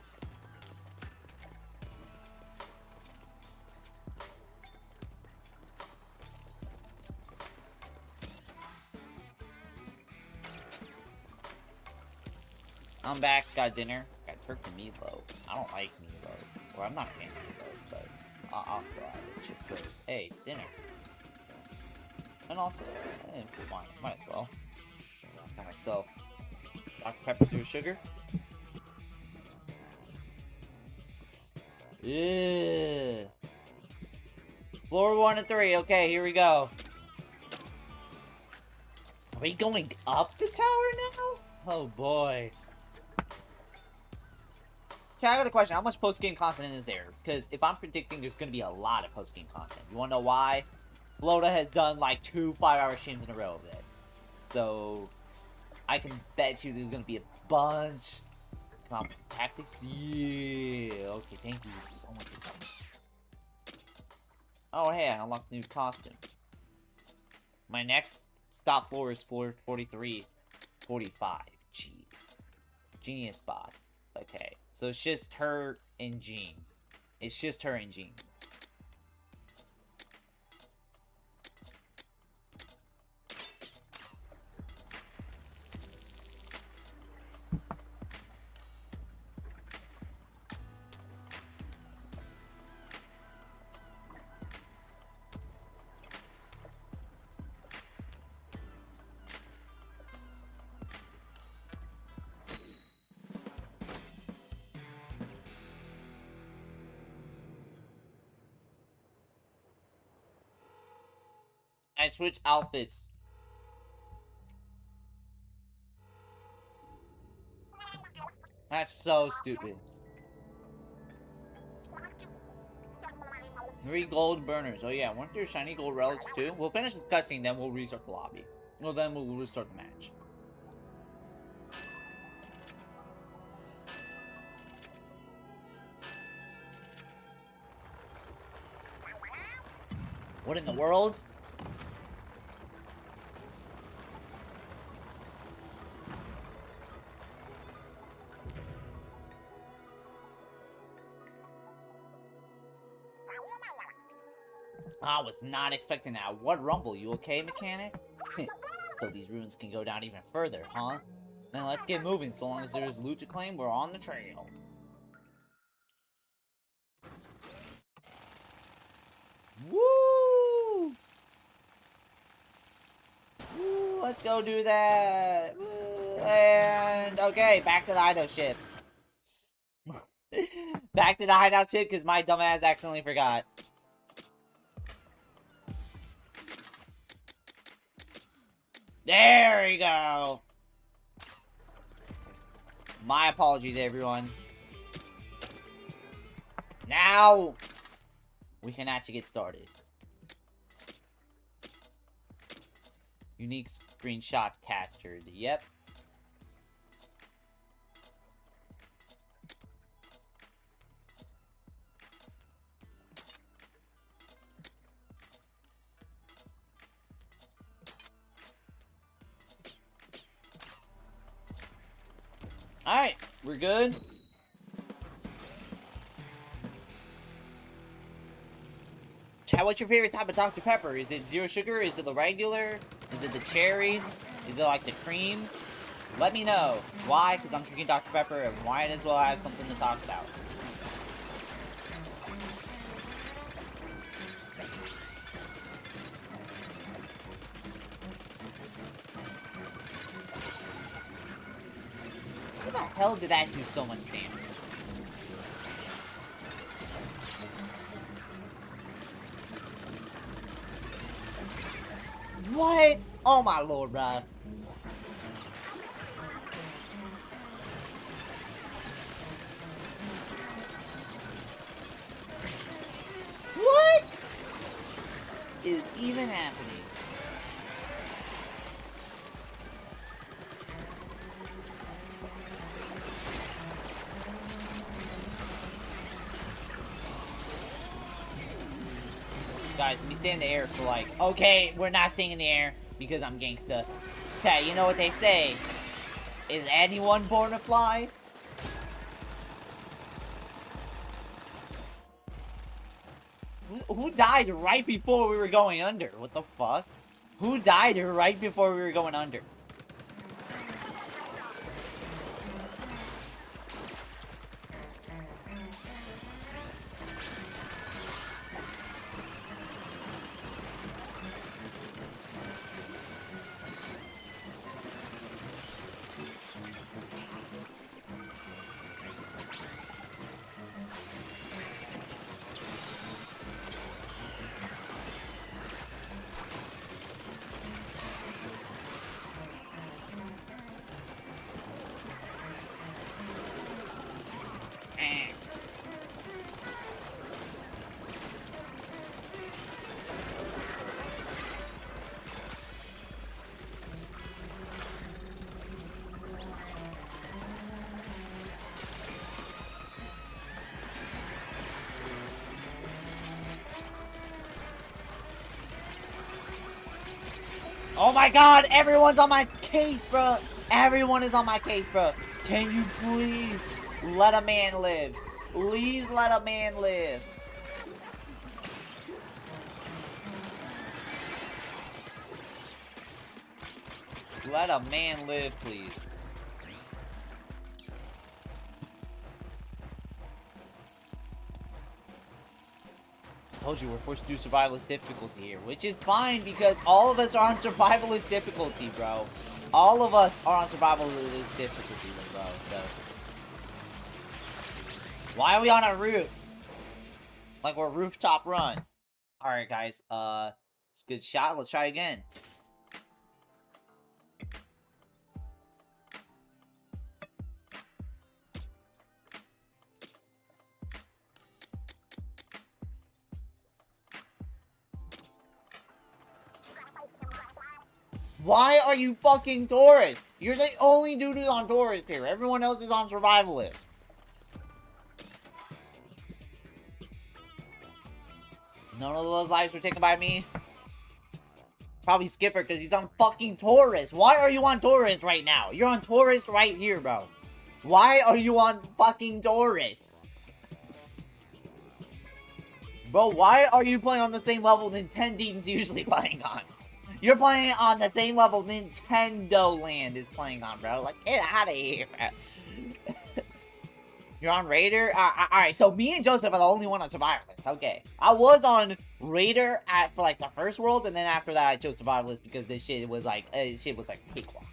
I'm back, got dinner. Got turkey meatloaf. I don't like meatloaf. Well, I'm not getting meatloaf, but I'll still have it just because, hey, it's dinner. And also, why? Might as well. Just got myself Dr. Pepper zero sugar. Yeah. Floor 1 and 3. Okay, here we go. Are we going up the tower now? Oh boy. Okay, I got a question. How much post-game content is there? Because if I'm predicting there's going to be a lot of post-game content. You want to know why? Floda has done like 2 5-hour streams in a row of it. So, I can bet you there's going to be a bunch. Tactics? Yeah. Okay, thank you so much. Oh, hey, I unlocked a new costume. My next stop floor is floor 43, 45. Jeez. Genius spot. Okay. So it's just her in jeans. It's just her in jeans. I switch outfits. That's so stupid. 3 gold burners. Oh yeah, weren't there shiny gold relics too? We'll finish the cutscene, then we'll restart the lobby. Well, then we'll restart the match. What in the world? I was not expecting that. What rumble? You okay, mechanic? So these ruins can go down even further, huh? Then let's get moving. So long as there's loot to claim, we're on the trail. Woo! Woo! Let's go do that. Woo! And okay, back to the hideout ship. Back to the hideout ship because my dumbass accidentally forgot. There we go. My apologies, everyone. Now we can actually get started. Unique screenshot captured. Yep. Alright, we're good. Chat, what's your favorite type of Dr. Pepper? Is it zero sugar? Is it the regular? Is it the cherry? Is it like the cream? Let me know. Why? Because I'm drinking Dr. Pepper and might as well have something to talk about. How the hell did that do so much damage? What? Oh my lord, bruh. What is even happening? guys, let me stay in the air for like, okay, we're not staying in the air because I'm gangsta. Okay, you know what they say. Is anyone born to fly? Who died right before we were going under? What the fuck? Who died right before we were going under? Oh my god, everyone's on my case, bro. Everyone is on my case, bro. Can you please let a man live? Please let a man live. Let a man live, please. Told you we're forced to do survivalist difficulty here, which is fine because all of us are on survivalist difficulty, bro. All of us are on survivalist difficulty, bro. So why are we on a roof? Like we're rooftop run. All right, guys. It's a good shot. Let's try again. Why are you fucking tourists? You're the only dude who's on tourist here. Everyone else is on survivalist. None of those lives were taken by me. Probably Skipper because he's on fucking tourist. Why are you on tourist right now? You're on tourist right here, bro. Why are you on fucking tourist? Bro, why are you playing on the same level Nintendo's usually playing on? You're playing on the same level Nintendo Land is playing on, bro. Like, get out of here, bro. You're on Raider? Alright, so me and Joseph are the only one on Survivalist. Okay. I was on Raider for, like, the first world, and then after that I chose Survivalist because this shit was, like, cakewalk.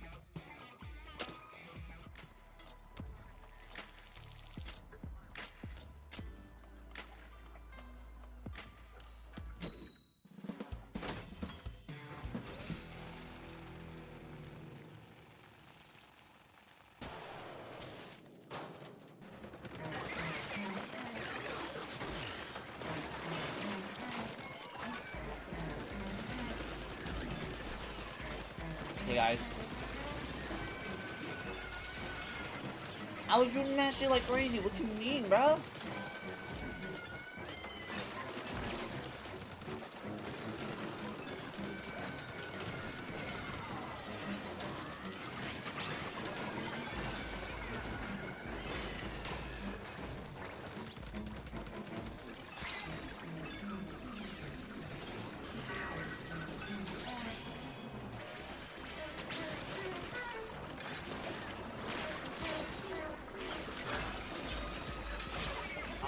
Hey guys. I was shooting that shit like crazy. What you mean, bro?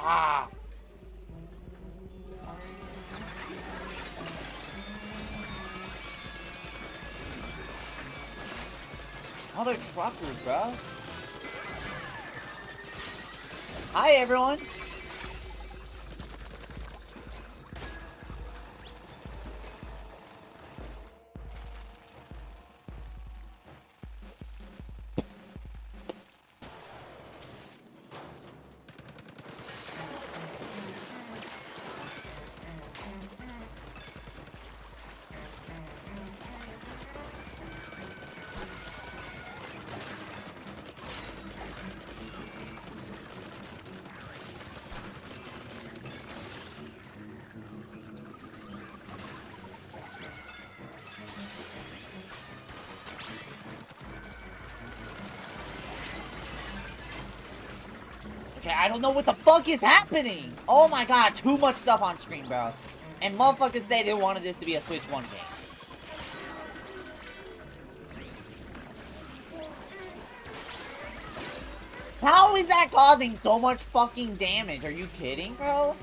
Ah! Other truckers, bro. Hi, everyone. Okay, I don't know what the fuck is happening! Oh my god, too much stuff on screen, bro. And motherfuckers say they wanted this to be a Switch 1 game. How is that causing so much fucking damage? Are you kidding, bro?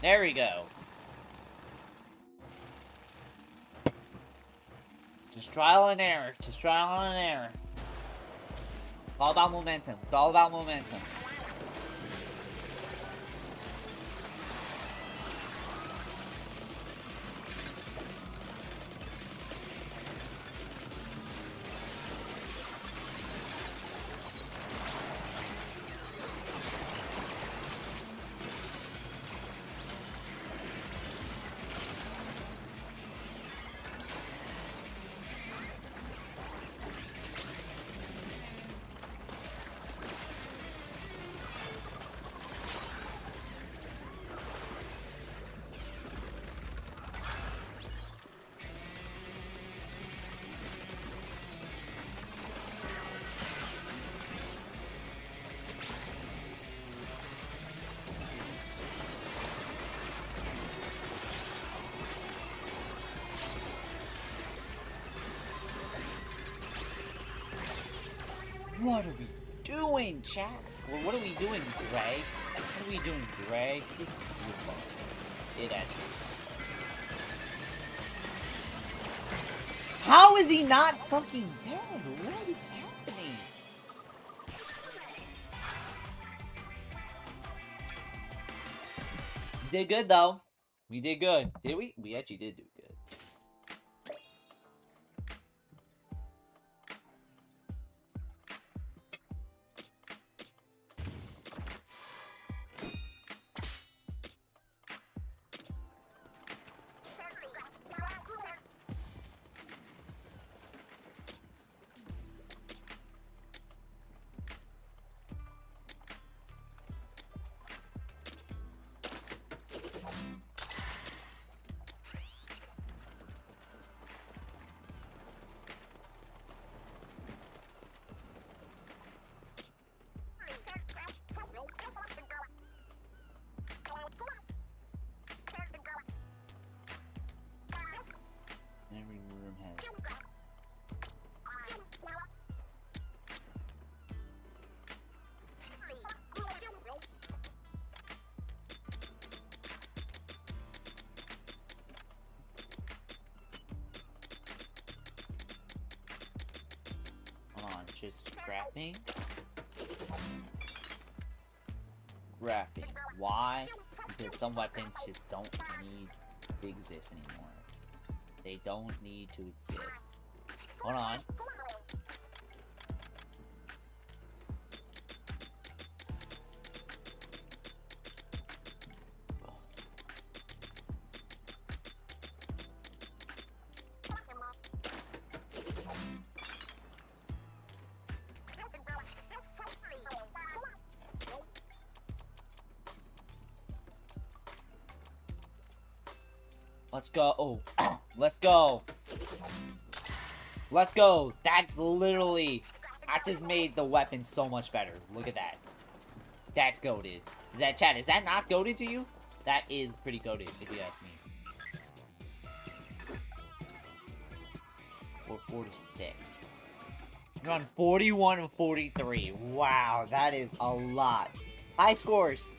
There we go. Just trial and error. Just trial and error. It's all about momentum. It's all about momentum. What are we doing, chat? Well, what are we doing, Greg? What are we doing, Greg? This is your fault. It actually. How is he not fucking dead? What is happening? We did good, though. We did good. Did we? We actually did do good. Every room has. Hold on, just scrapping. Scrapping. Why? Because some weapons just don't need to exist anymore. They don't need to exist. Hold on. Let's go. Oh, let's go. Let's go. That's literally... I just made the weapon so much better. Look at that. That's goated. Is that, chat, is that not goated to you? That is pretty goated, if you ask me. 446. You're on 41 and 43. Wow, that is a lot. High scores.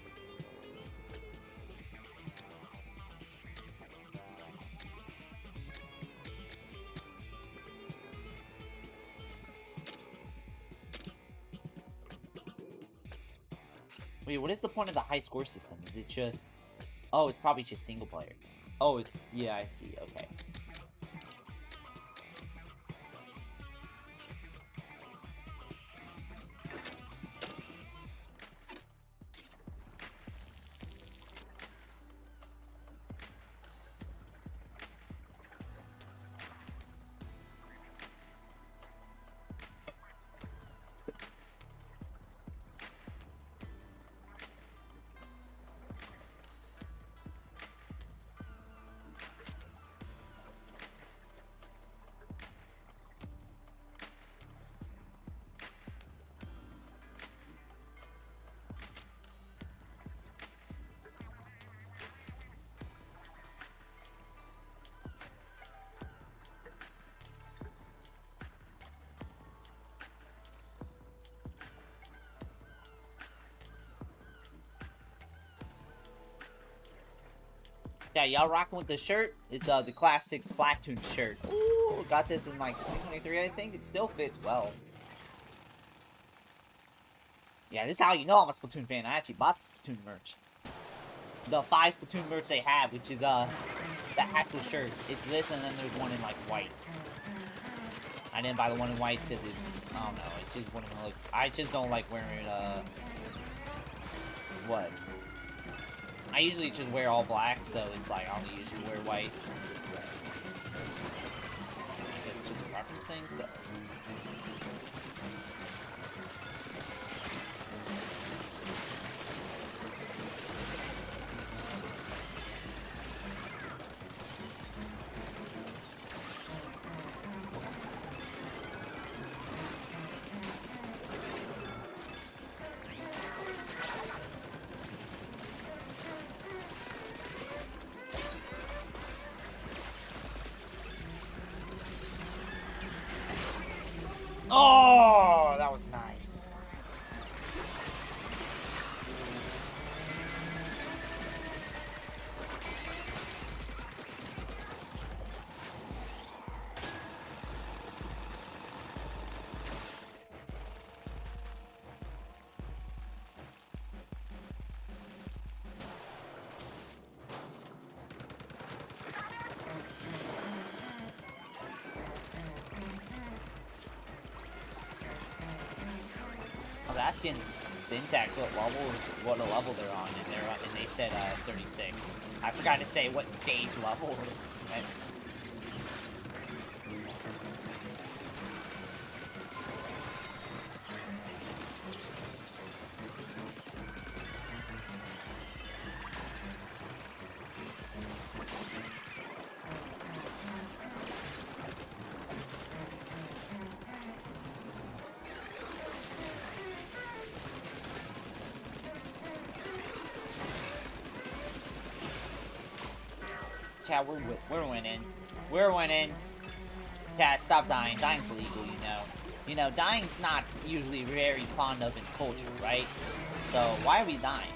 Wait, what is the point of the high score system? Is it just... Oh, it's probably just single player. Oh, it's... Yeah, I see. Okay. Yeah, y'all rocking with the shirt? It's the classic Splatoon shirt. Ooh, got this in like 2023, I think. It still fits well. Yeah, this is how you know I'm a Splatoon fan. I actually bought the Splatoon merch. The 5 Splatoon merch they have, which is the actual shirts. It's this, and then there's one in like white. I didn't buy the one in white because I don't know. It just wouldn't look. I just don't like wearing what? I usually just wear all black, so it's like I don't usually wear white. I guess it's just a preference thing, so. Oh, that was nice. I was asking Syntax what a level they're on, and they said 36. I forgot to say what stage level. Right? Chat, we're winning. We're winning. Chat, stop dying. Dying's illegal, you know. You know, dying's not usually very fond of in culture, right? So, why are we dying?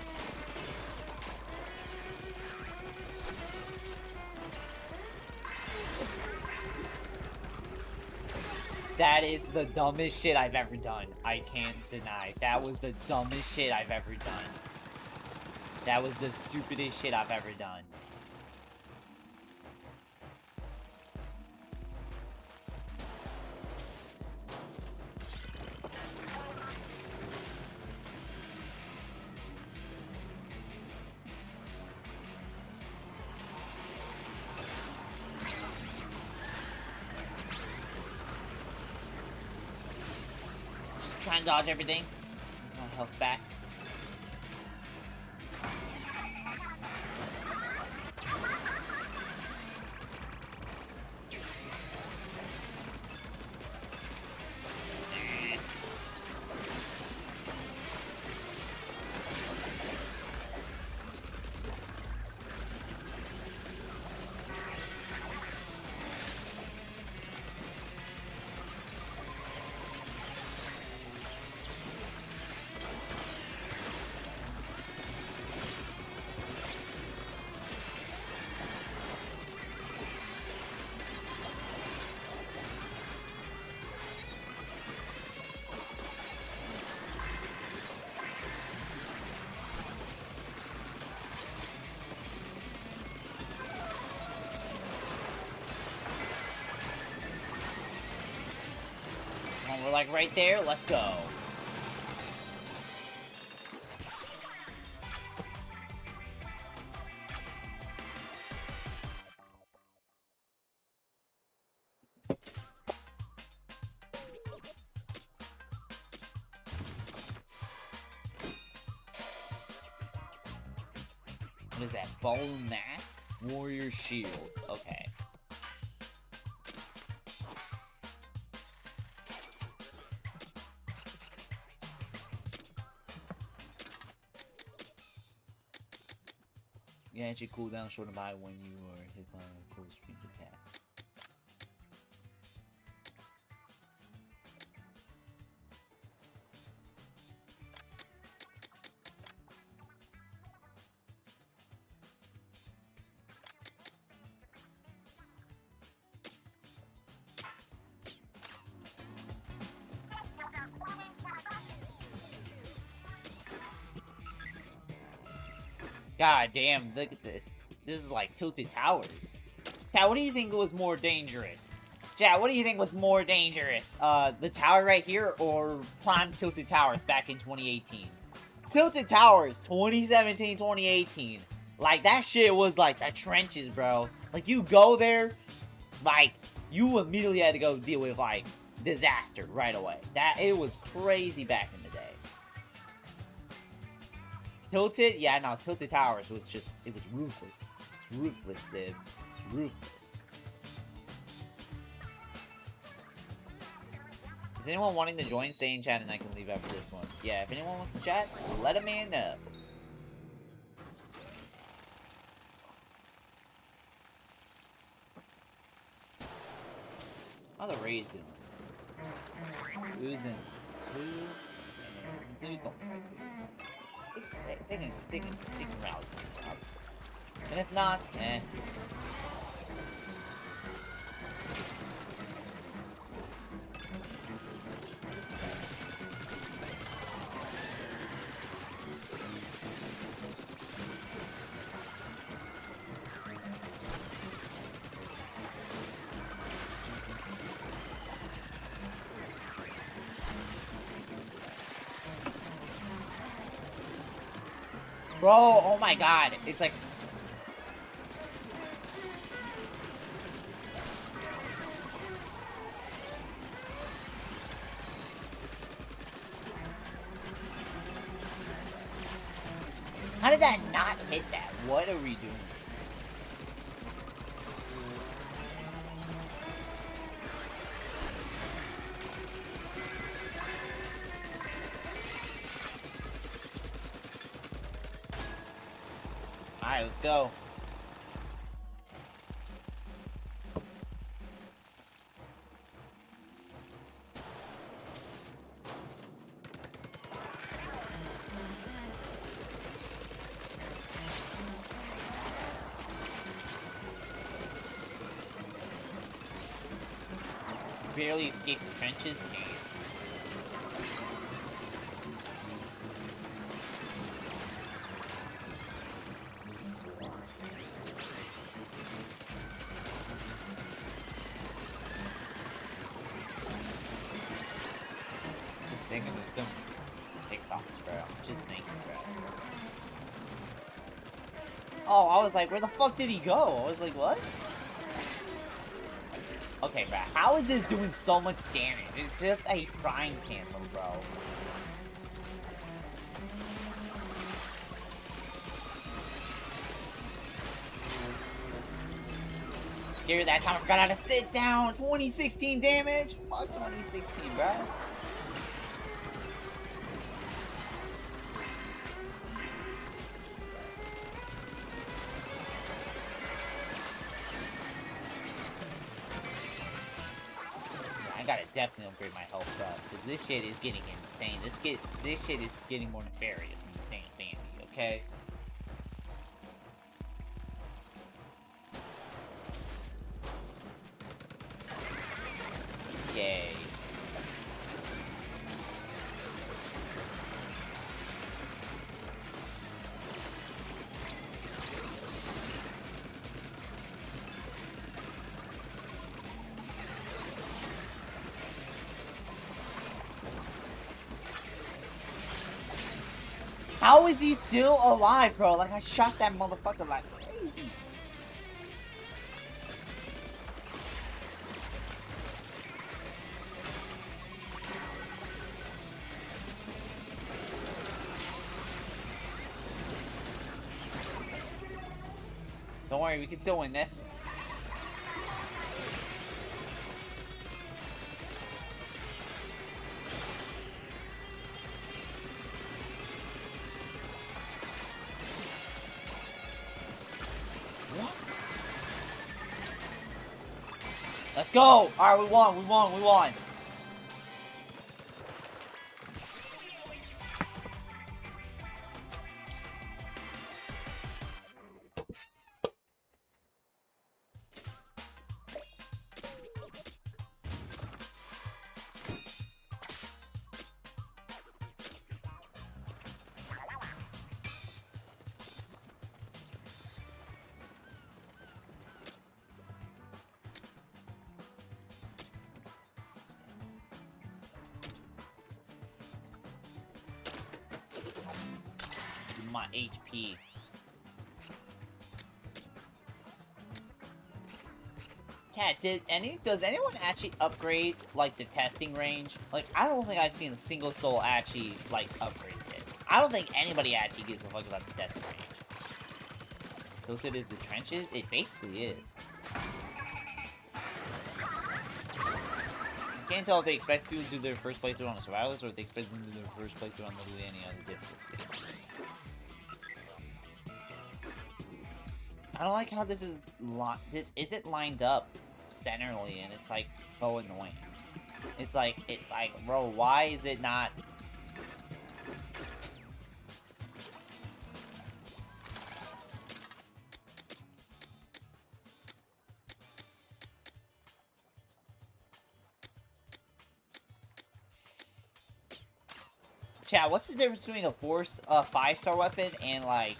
That is the dumbest shit I've ever done. I can't deny. That was the dumbest shit I've ever done. That was the stupidest shit I've ever done. Try and dodge everything. My health back. We're like right there. Let's go. What is that? Bone mask? Warrior shield. Okay. Yeah, actually cooldown shortened by when you are hit by a close range attack. God damn, look at this. This is like Tilted Towers. Chat, what do you think was more dangerous? Chat, what do you think was more dangerous? The tower right here or Prime Tilted Towers back in 2018? Tilted Towers, 2017, 2018. Like, that shit was like the trenches, bro. Like, you go there, like, you immediately had to go deal with, like, disaster right away. It was crazy back in the day. Tilted? Yeah, no, Tilted Towers was just, it was ruthless. It's ruthless, Sid. It's ruthless. Is anyone wanting to join? Stay in chat and I can leave after this one. Yeah, if anyone wants to chat, let a man know. How's the Rays doing? Losing 2, and please don't try to. They can rally something up. And if not, eh. Bro, oh my god, it's like... How did that not hit that? What are we doing? Alright, let's go. Barely escaped the trenches. Damn. Thinking of some TikToks, bro. Just thinking, bro. Oh, I was like, where the fuck did he go? I was like, what? Okay, bro. How is this doing so much damage? It's just a prime cancel, bro. Dude, that time I forgot how to sit down. 2016 damage. Fuck 2016, bro. I gotta definitely upgrade my health up, because this shit is getting insane. This shit is getting more nefarious than the damn Bandy, okay? Yay. How is he still alive, bro? Like, I shot that motherfucker like crazy. Don't worry, we can still win this. Let's go! Alright, we won, we won, we won. my HP. Cat, does anyone actually upgrade, like, the testing range? Like, I don't think I've seen a single soul actually, like, upgrade this. I don't think anybody actually gives a fuck about the testing range. Tilted is the trenches? It basically is. You can't tell if they expect people to do their first playthrough on a survivalist or if they expect them to do their first playthrough on literally any other difficulty. I don't like how this isn't lined up centrally, and it's like so annoying. It's like, bro, why is it not? Chat, what's the difference between a 5-star weapon and, like,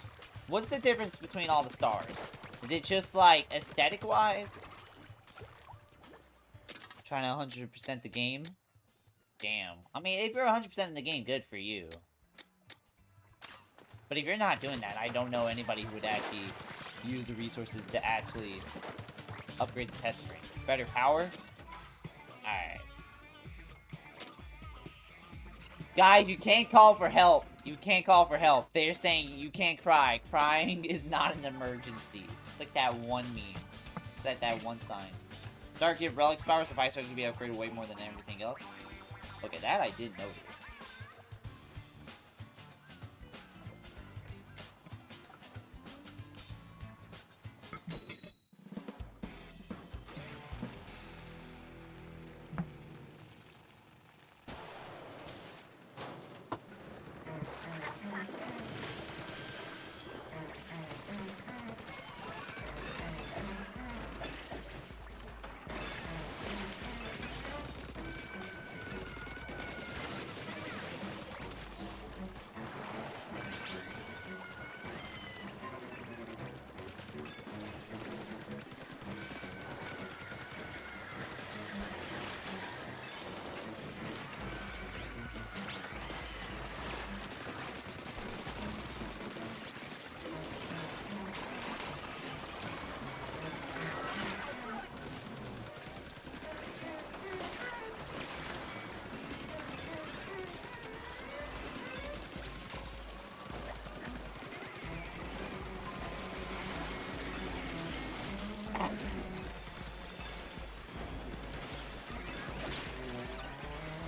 what's the difference between all the stars? Is it just, like, aesthetic-wise? Trying to 100% the game? Damn. I mean, if you're 100% in the game, good for you. But if you're not doing that, I don't know anybody who would actually use the resources to actually upgrade the testing range. Better power? Alright. Guys, you can't call for help. You can't call for help. They're saying you can't cry. Crying is not an emergency. It's like that one meme. It's like that one sign. Dark give relics power, so 5 stars can be upgraded way more than everything else. Okay, that I did notice.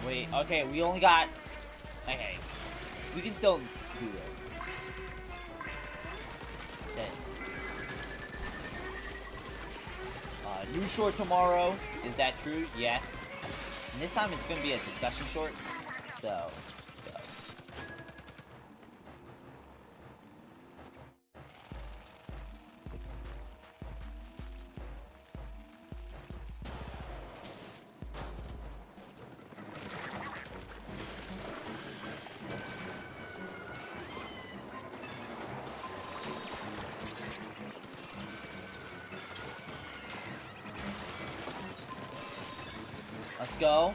Wait, okay, we only got... Okay. We can still do this. Set. New short tomorrow. Is that true? Yes. And this time it's going to be a discussion short. So, let's go. Let's go.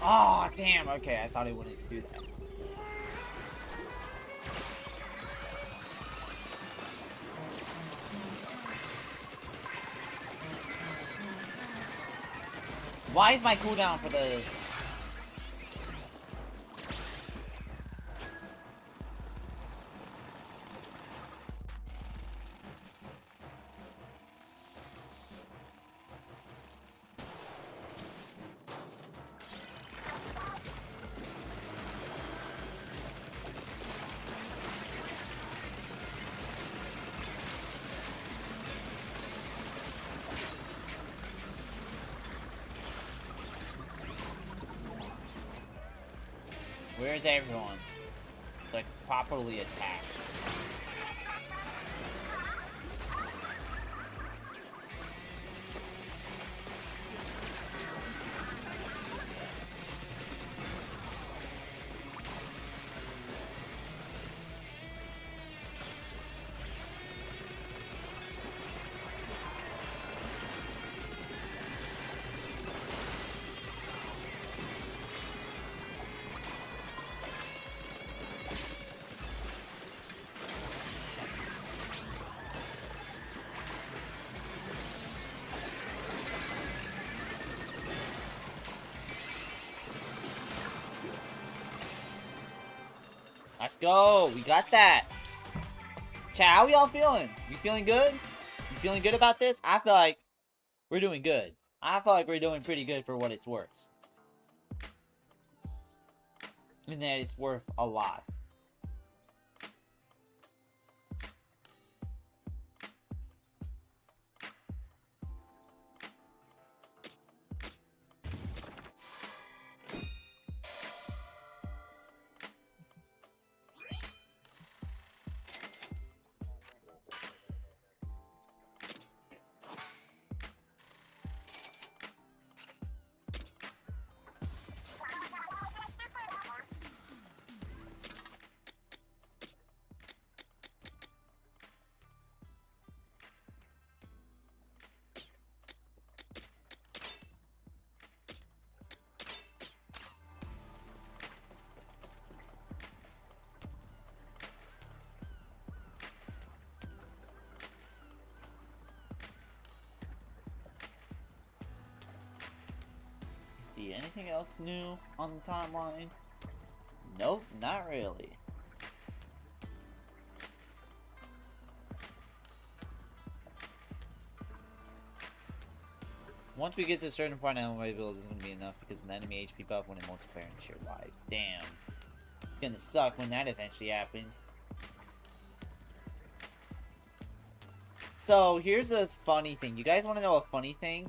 Oh, damn. Okay, I thought he wouldn't do that. Why is my cooldown for the... Where's everyone? So I can properly attack. Let's go! We got that! Chat, how y'all feeling? You feeling good? You feeling good about this? I feel like we're doing good. I feel like we're doing pretty good for what it's worth. And that it's worth a lot. See anything else new on the timeline? Nope, not really. Once we get to a certain point, I don't build is going to be enough because the enemy HP buff when in multiplayer and shared lives. Damn. It's gonna suck when that eventually happens. So, here's a funny thing. You guys want to know a funny thing?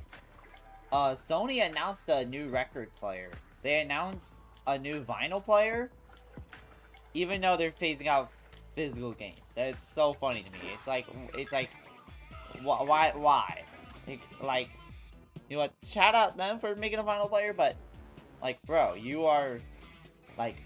Sony announced a new record player. They announced a new vinyl player, even though they're phasing out physical games. That is so funny to me. It's like, why? Like, you know what? Shout out them for making a vinyl player, but, like, bro, you are, like.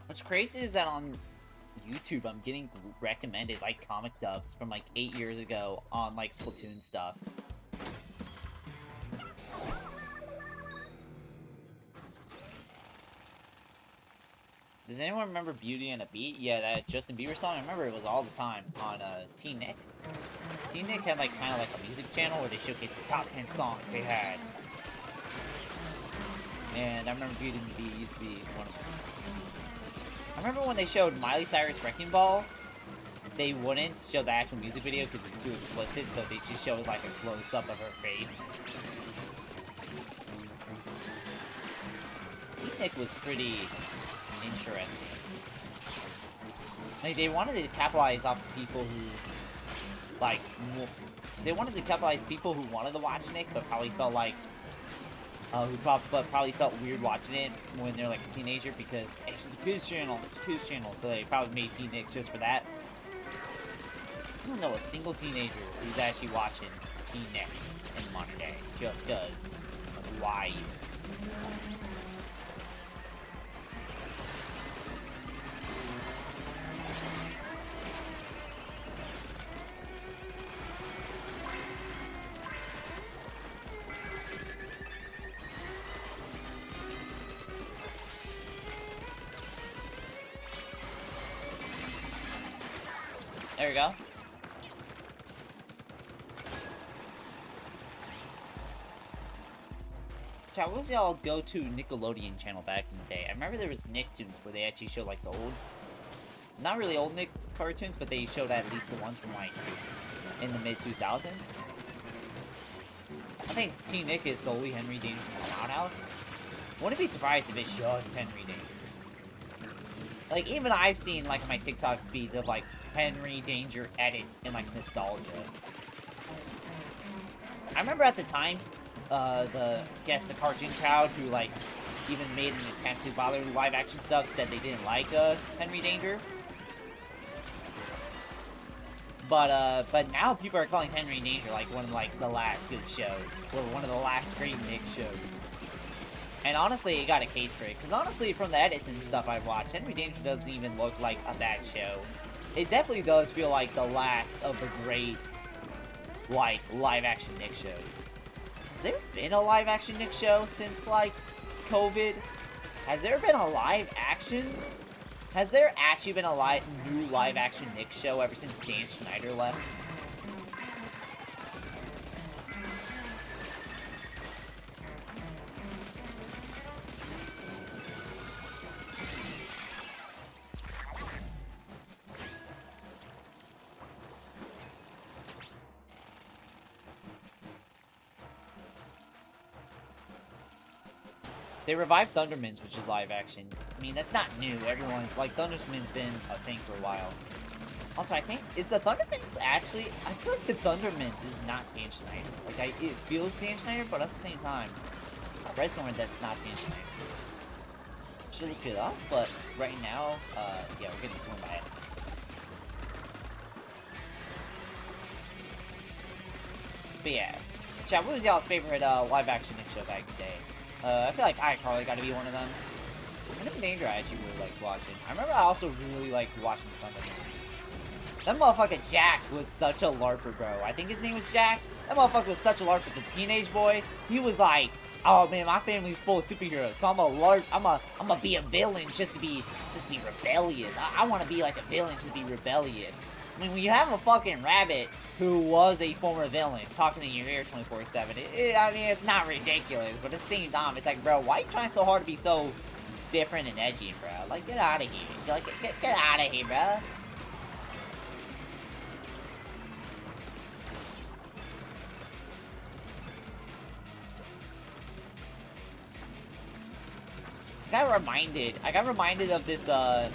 What's crazy is that on YouTube, I'm getting recommended, like, comic dubs from, like, 8 years ago on, like, Splatoon stuff. Does anyone remember Beauty and a Beat? Yeah, that Justin Bieber song? I remember it was all the time on Teen Nick. Teen Nick had, like, kind of like a music channel where they showcased the top 10 songs they had. And I remember Beauty and the Beat used to be one of them. I remember when they showed Miley Cyrus Wrecking Ball, they wouldn't show the actual music video because it's too explicit, so they just showed like a close-up of her face. Nick was pretty interesting. Like, they wanted to capitalize off of people who, like, they wanted to capitalize people who wanted to watch Nick, but probably felt like, who probably felt weird watching it when they're like a teenager because hey, it's a kids channel, so they probably made Teen Nick just for that. I don't know a single teenager who's actually watching Teen Nick in modern day, just cause. Why? There we go. Chat, what was y'all go-to Nickelodeon channel back in the day? I remember there was Nicktoons where they actually showed like the old, not really old Nick cartoons, but they showed at least the ones from like in the mid-2000s. I think Teen Nick is solely Henry Danger's Outhouse. Wouldn't be surprised if it's just Henry Danger. Like, even I've seen, like, my TikTok feeds of, like, Henry Danger edits and, like, nostalgia. I remember at the time, the cartoon crowd who, like, even made an attempt to bother with live action stuff said they didn't like, Henry Danger. But now people are calling Henry Danger, like, one of, like, the last good shows. Or one of the last great Nick shows. And honestly, it got a case for it. Because honestly, from the edits and stuff I've watched, Henry Danger doesn't even look like a bad show. It definitely does feel like the last of the great, like, live-action Nick shows. Has there been a live-action Nick show since, like, COVID? Has there been a live-action? Has there actually been a new live-action Nick show ever since Dan Schneider left? They revived Thundermans, which is live action. I mean, that's not new. Everyone, like, Thundermans been a thing for a while. Also, I think, is the Thundermans actually, I feel like the Thundermans is not Dan Schneider. Like, it feels Dan Schneider, but at the same time, I read somewhere that's not Dan Schneider. Should look it up, but right now, yeah, we're getting sworn by enemies. But yeah. Chat, what was y'all's favorite live action Nick show back in the day? I feel like iCarly got to be one of them. Henry Danger I actually really liked watching. I remember I also really liked watching Thundermans. That motherfucking Jack was such a LARPer, bro. I think his name was Jack. That motherfucker was such a LARPer. The teenage boy, he was like, oh man, my family's full of superheroes, so I'm a LARP. I'm a be a villain just to be rebellious. I want to be like a villain just to be rebellious. I mean, when you have a fucking rabbit who was a former villain talking in your ear 24/7, I mean, it's not ridiculous, but at the same time, it's like, bro, why are you trying so hard to be so different and edgy, bro? Like, get out of here. Like, get out of here, bro. I got reminded of this, I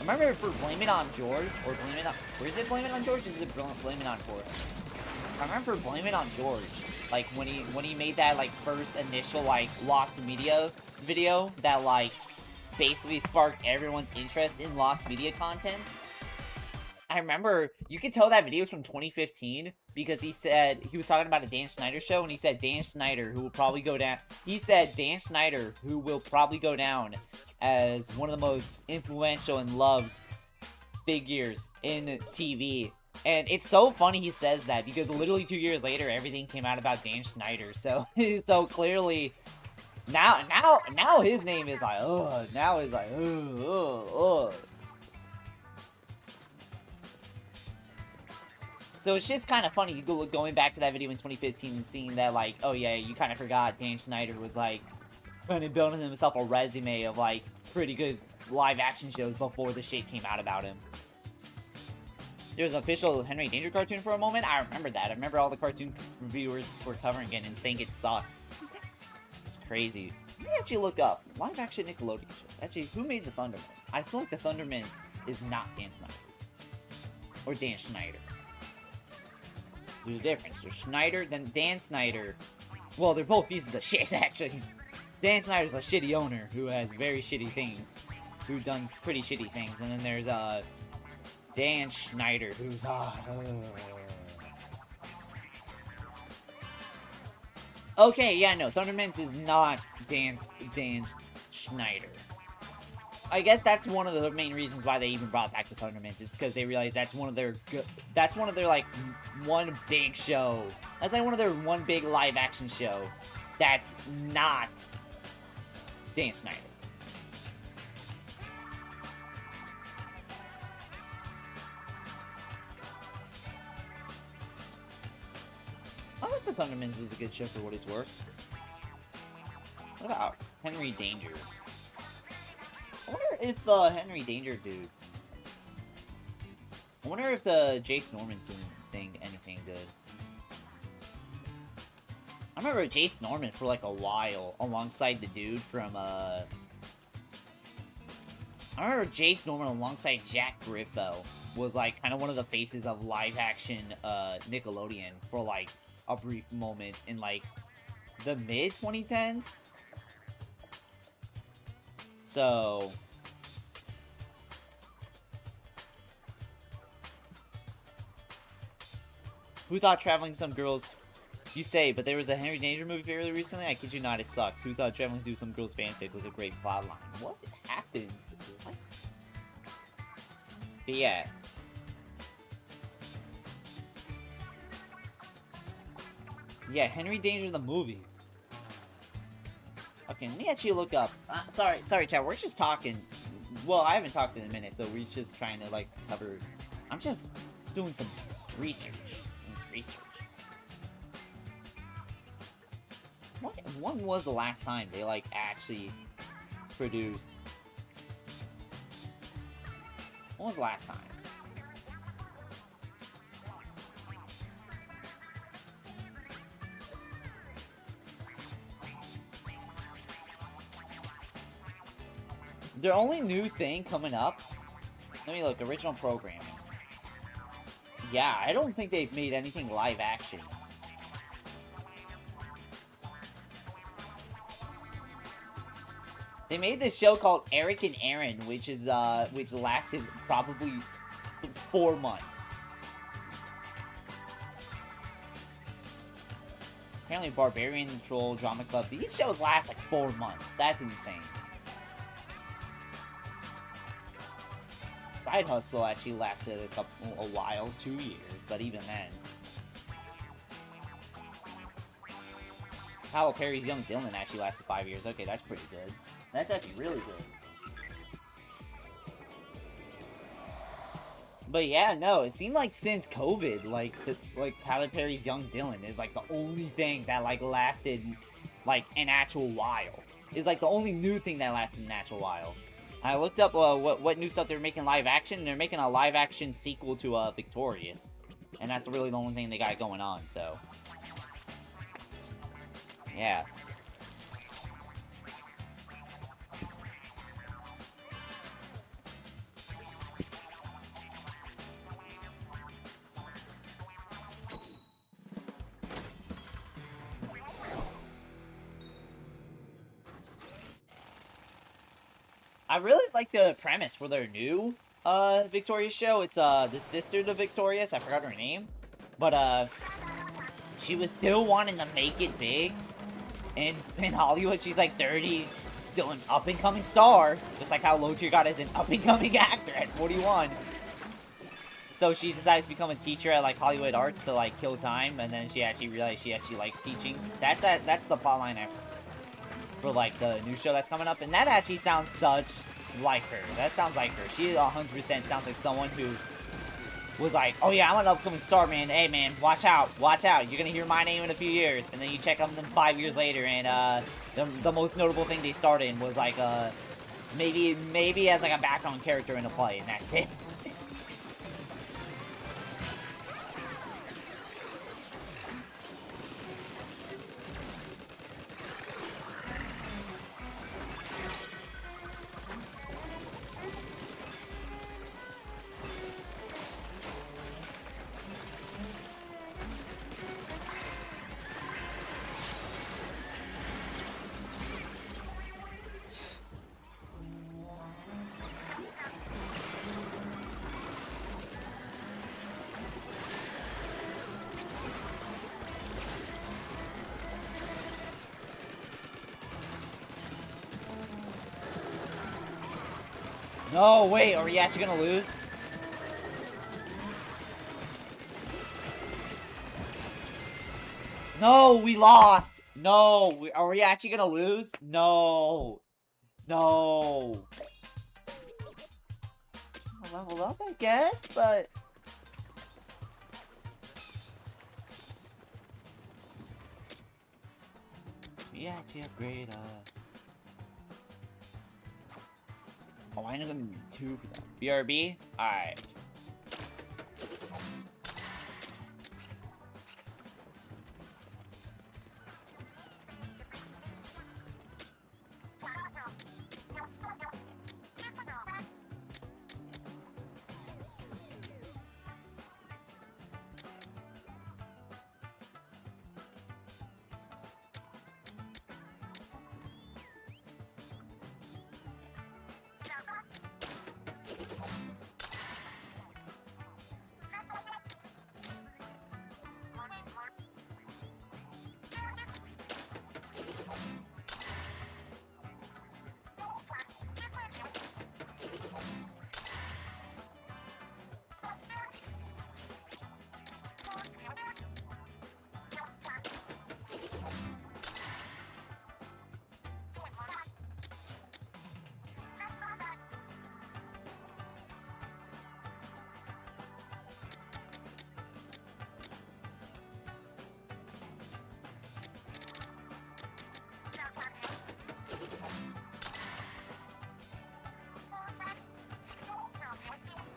remember for Blame It on George, or Blame It on, or is it Blame It on George, or is it Blame It on George? I remember Blame It on George, like, when he made that, like, first initial, like, Lost Media video that, like, basically sparked everyone's interest in Lost Media content. I remember, you could tell that video was from 2015, because he said, he was talking about a Dan Schneider show, and he said Dan Schneider, who will probably go down, he said Dan Schneider, who will probably go down as one of the most influential and loved figures in TV. And it's so funny he says that, because literally 2 years later, everything came out about Dan Schneider, so, so clearly, now his name is like, ugh, now it's like, ugh. So it's just kind of funny going back to that video in 2015 and seeing that, like, oh yeah, you kind of forgot Dan Schneider was, like, kind of building himself a resume of, like, pretty good live action shows before the shit came out about him. There was an official Henry Danger cartoon for a moment. I remember that. I remember all the cartoon reviewers were covering it and saying it sucked. It's crazy. Let me actually look up live action Nickelodeon shows. Actually, who made the Thundermans? I feel like the Thundermans is not Dan Schneider. Or Dan Schneider. There's a difference. There's Schneider, then Dan Schneider. Well, they're both pieces of shit, actually. Dan Schneider's a shitty owner who has very shitty things. Who's done pretty shitty things. And then there's, Dan Schneider, who's, Okay, yeah, no, Thundermans is not Dan Schneider. I guess that's one of the main reasons why they even brought back the Thundermans, is because they realized that's one of their like, one big show. That's like one of their one big live action show that's not Dan Schneider. I like the Thundermans was a good show for what it's worth. What about Henry Danger? I wonder if the Henry Danger dude... I wonder if the Jace Norman's doing anything good. I remember Jace Norman for like a while alongside the dude from I remember Jace Norman alongside Jack Griffo was like kind of one of the faces of live action Nickelodeon for like a brief moment in like the mid 2010s. So who thought traveling some girls... You say, but there was a Henry Danger movie fairly recently. I kid you not, it sucked. Who thought traveling through some girl's fanfic was a great plotline? What happened? What? But yeah. Yeah, Henry Danger the movie. Okay, let me actually look up. Sorry, chat. We're just talking. Well, I haven't talked in a minute, so we're just trying to like cover. I'm just doing some research. When was the last time they, like, actually produced... When was the last time? Their only new thing coming up... Let me look. Original programming. Yeah, I don't think they've made anything live action. They made this show called Eric and Aaron, which lasted probably 4 months. Apparently Barbarian Troll, Drama Club. These shows last like 4 months. That's insane. Side Hustle actually lasted a while, 2 years, but even then. Tyler Perry's Young Dylan actually lasted 5 years. Okay, that's pretty good. That's actually really good. But yeah, no, it seemed like since COVID, like Tyler Perry's Young Dylan is like the only thing that like lasted like an actual while. It's like the only new thing that lasted an actual while. I looked up what new stuff they're making live action, and they're making a live action sequel to Victorious. And that's really the only thing they got going on, so. Yeah. I really like the premise for their new Victorious show. It's the sister to Victorious. I forgot her name. But she was still wanting to make it big. In Hollywood, she's like 30, still an up-and-coming star. Just like how Low Tier got as an up-and-coming actor at 41. So she decides to become a teacher at like Hollywood Arts to like kill time, and then she actually realized she actually likes teaching. That's the plotline for like the new show that's coming up, and that actually sounds such like her. That sounds like her. She 100% sounds like someone who was like, oh yeah, I'm an upcoming star, man. Hey man, watch out, you're gonna hear my name in a few years. And then you check on them 5 years later, and the most notable thing they starred in was like maybe as like a background character in a play, and that's it. No, wait, are we actually gonna lose? No, we lost! No, are we actually gonna lose? No. No. I'll level up, I guess, but... Yeah, to upgrade, Oh, I know them 2 for that. BRB? Alright.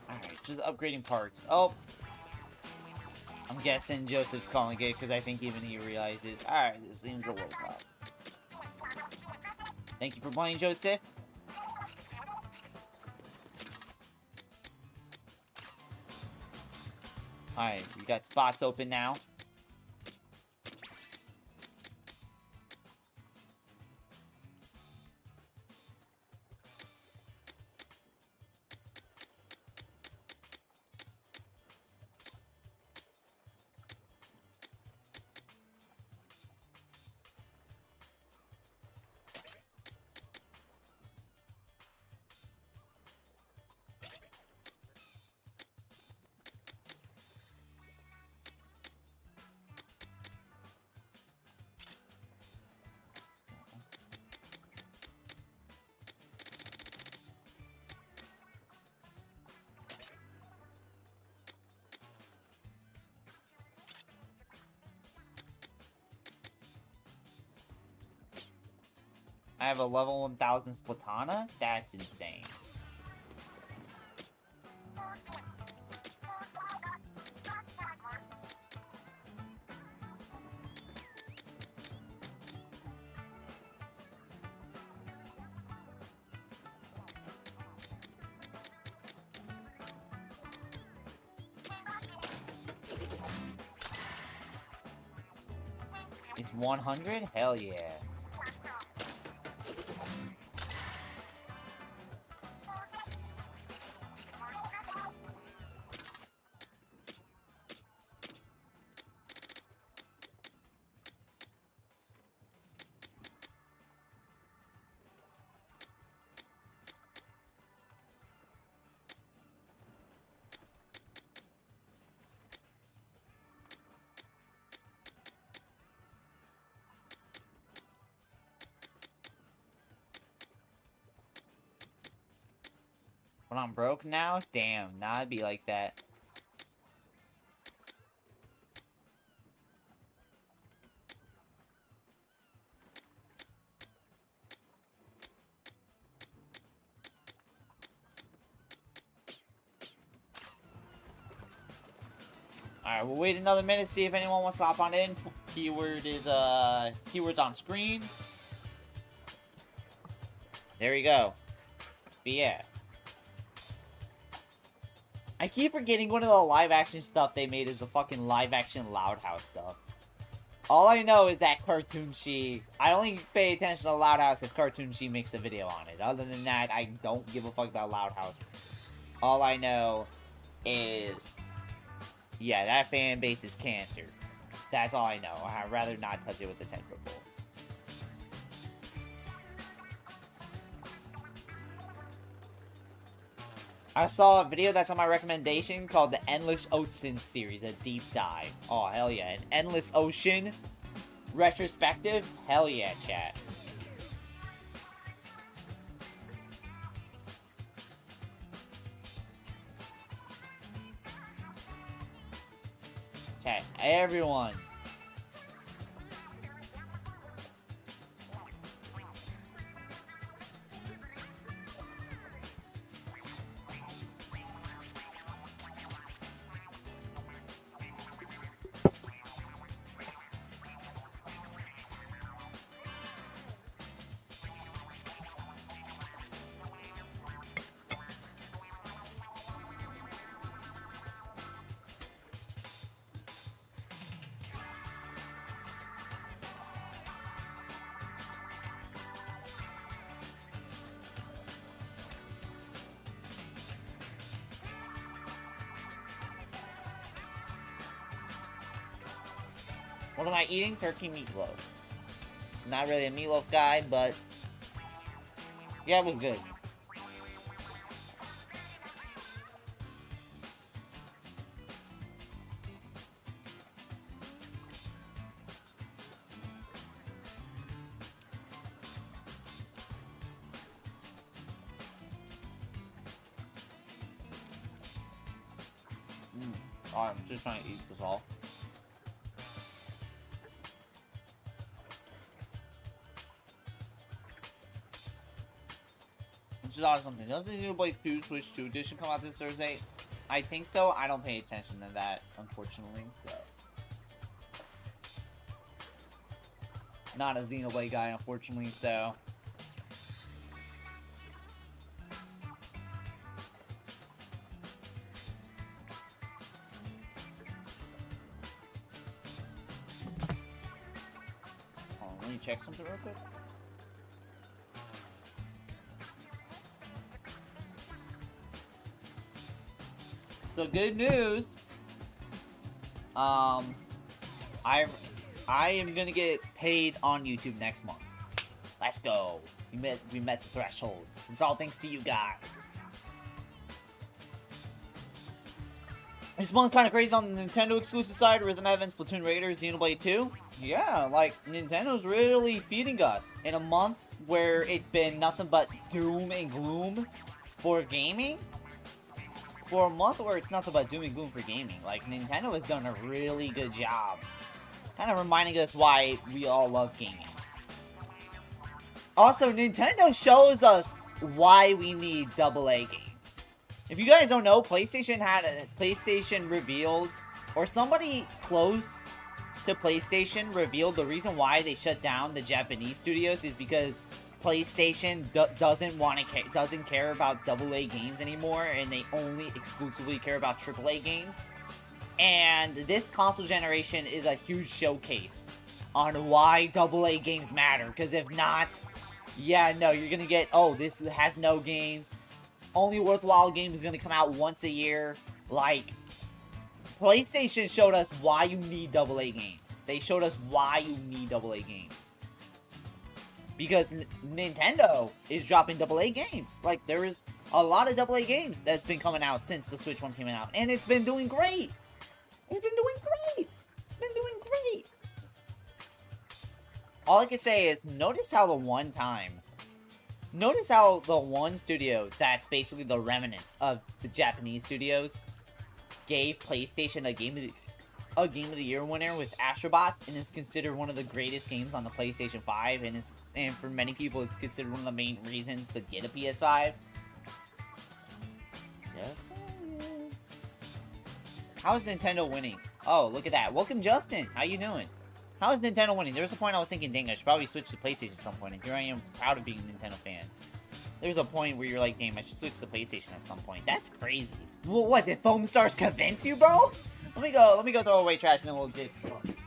Alright, just upgrading parts. Oh! I'm guessing Joseph's calling it because I think even he realizes, alright, this seems a little tough. Thank you for playing, Joseph. Alright, we got spots open now. I have a level 1000 Splatana? That's insane. It's 100? Hell yeah. When I'm broke now? Damn, nah, I'd be like that. Alright, we'll wait another minute, see if anyone wants to hop on in. Keyword is, keywords on screen. There we go. But yeah. I keep forgetting one of the live-action stuff they made is the fucking live-action Loud House stuff. All I know is that Cartoon She... I only pay attention to Loud House if Cartoon She makes a video on it. Other than that, I don't give a fuck about Loud House. All I know is... yeah, that fan base is cancer. That's all I know. I'd rather not touch it with a 10-foot pole. I saw a video that's on my recommendation called the Endless Ocean series, a deep dive. Oh, hell yeah. An Endless Ocean retrospective? Hell yeah, chat. Chat, everyone. What am I eating? Turkey meatloaf. Not really a meatloaf guy, but yeah, it was good. I'm just trying to eat this all. Which is odd something. Doesn't Xenoblade 2 Switch 2 edition come out this Thursday? I think so. I don't pay attention to that, unfortunately, so. Not a Xenoblade guy, unfortunately, so. Let me check something real quick. So good news. I am gonna get paid on YouTube next month. Let's go. We met the threshold. It's all thanks to you guys. This month's kind of crazy on the Nintendo exclusive side. Rhythm Heaven, Splatoon Raiders, Xenoblade 2. Yeah, like, Nintendo's really feeding us in a month where it's been nothing but doom and gloom for gaming. For a month where it's nothing but doom and gloom for gaming. Like, Nintendo has done a really good job. Kind of reminding us why we all love gaming. Also, Nintendo shows us why we need AA games. If you guys don't know, PlayStation had a PlayStation revealed, or somebody close to PlayStation revealed the reason why they shut down the Japanese studios is because PlayStation doesn't care about AA games anymore, and they only exclusively care about AAA games. And this console generation is a huge showcase on why AA games matter. Because if not, yeah, no, you're gonna get, oh, this has no games. Only worthwhile game is gonna come out once a year. Like, PlayStation showed us why you need AA games. They showed us why you need AA games. Because Nintendo is dropping AA games. Like, there is a lot of AA games that's been coming out since the Switch 1 came out. And it's been doing great. It's been doing great. It's been doing great. All I can say is, notice how the one studio that's basically the remnants of the Japanese studios gave PlayStation a Game of the Year winner with Astrobot, and is considered one of the greatest games on the PlayStation 5, and for many people it's considered one of the main reasons to get a PS5. Yes. How is Nintendo winning? Oh, look at that. Welcome, Justin. How you doing? How is Nintendo winning? There was a point I was thinking, dang, I should probably switch to PlayStation at some point, and here I am, proud of being a Nintendo fan. There's a point where you're like, damn, I should switch to PlayStation at some point. That's crazy. Well, what, did Foam Stars convince you, bro? Let me go throw away trash, and then we'll get started.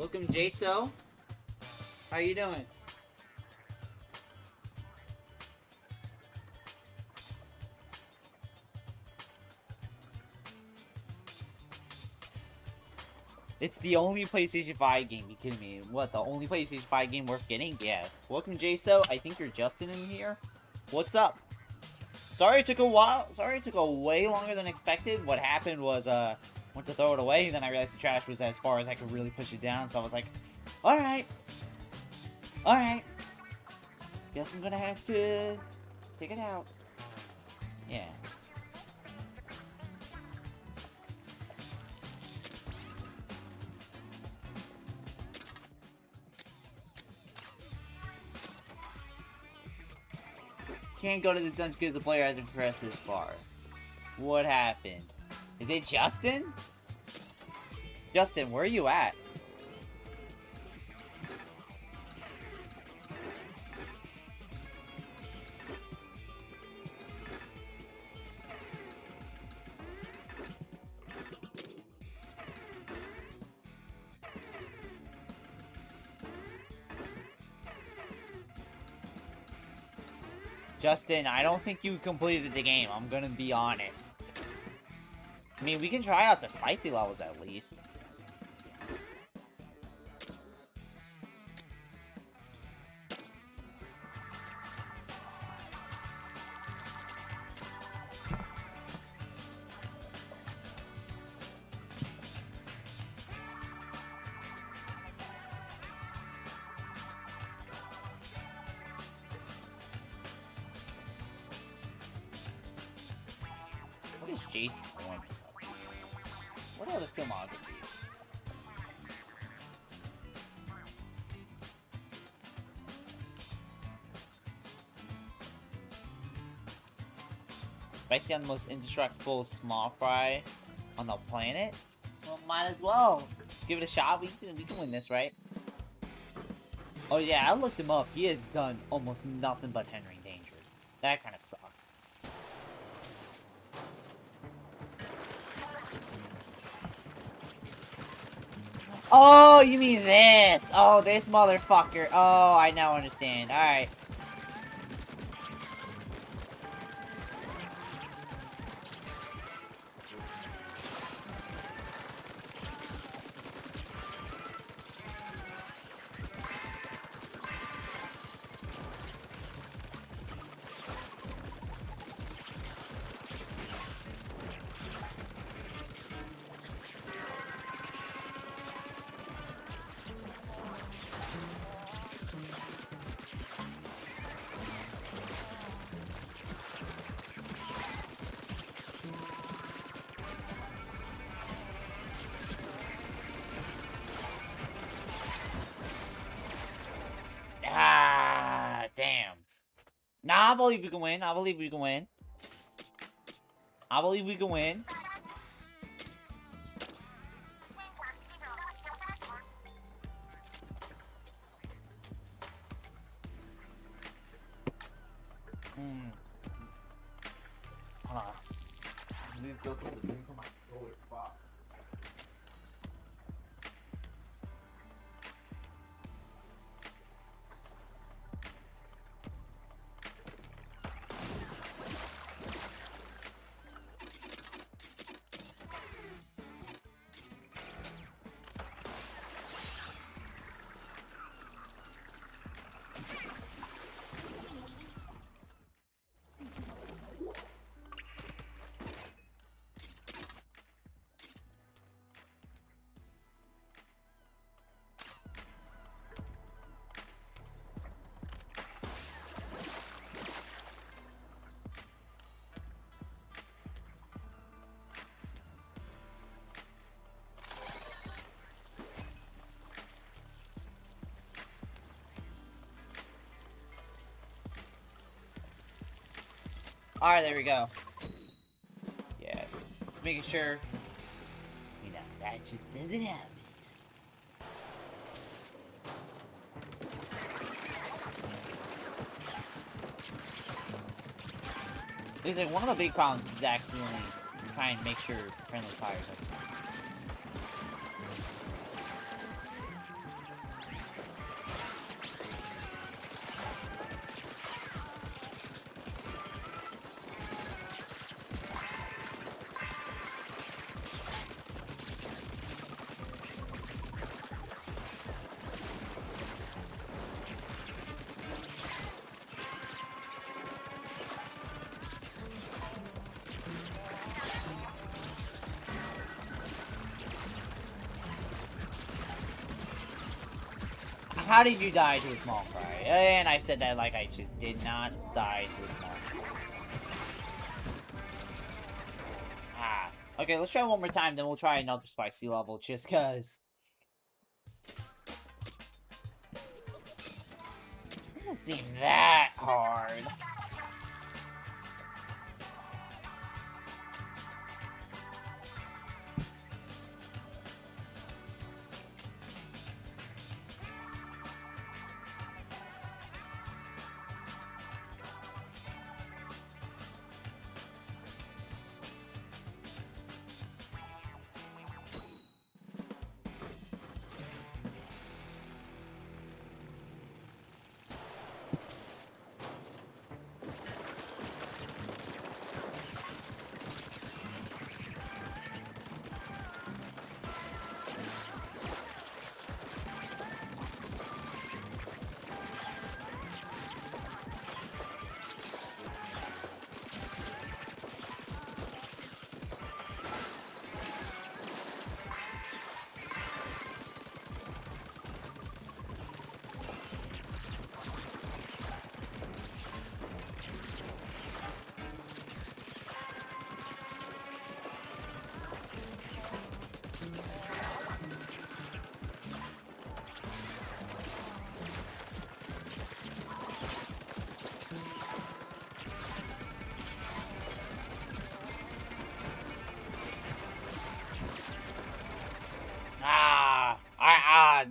Welcome, Jaso. How you doing? It's the only PlayStation 5 game. You kidding me? What, the only PlayStation 5 game worth getting? Yeah. Welcome, Jaso. I think you're Justin in here. What's up? Sorry it took a while. Sorry it took a way longer than expected. What happened was, went to throw it away, then I realized the trash was as far as I could really push it down, so I was like, alright. Alright. Guess I'm gonna have to take it out. Yeah. Can't go to the dungeon because the player hasn't progressed this far. What happened? Is it Justin? Justin, where are you at? Justin, I don't think you completed the game, I'm gonna be honest. I mean, we can try out the spicy levels at least. What is Jason doing? What are the filmography? Spicy on the most indestructible small fry on the planet? Well, might as well. Let's give it a shot. We can win this, right? Oh yeah, I looked him up. He has done almost nothing but Henry Danger. That kind of sucks. Oh, you mean this? Oh, this motherfucker. Oh, I now understand. Alright. Ah, damn. Nah, I believe we can win. I believe we can win. I believe we can win. Hold on. I need to go through the thing for my controller. Fuck. Alright, there we go. Yeah, just making sure. You know, that just doesn't happen. It's like one of the big problems is accidentally trying to make sure friendly fire doesn't. How did you die to a small fry? And I said that like I just did not die to a small fry. Ah. Okay, let's try one more time, then we'll try another spicy level, just cause. It doesn't seem that hard.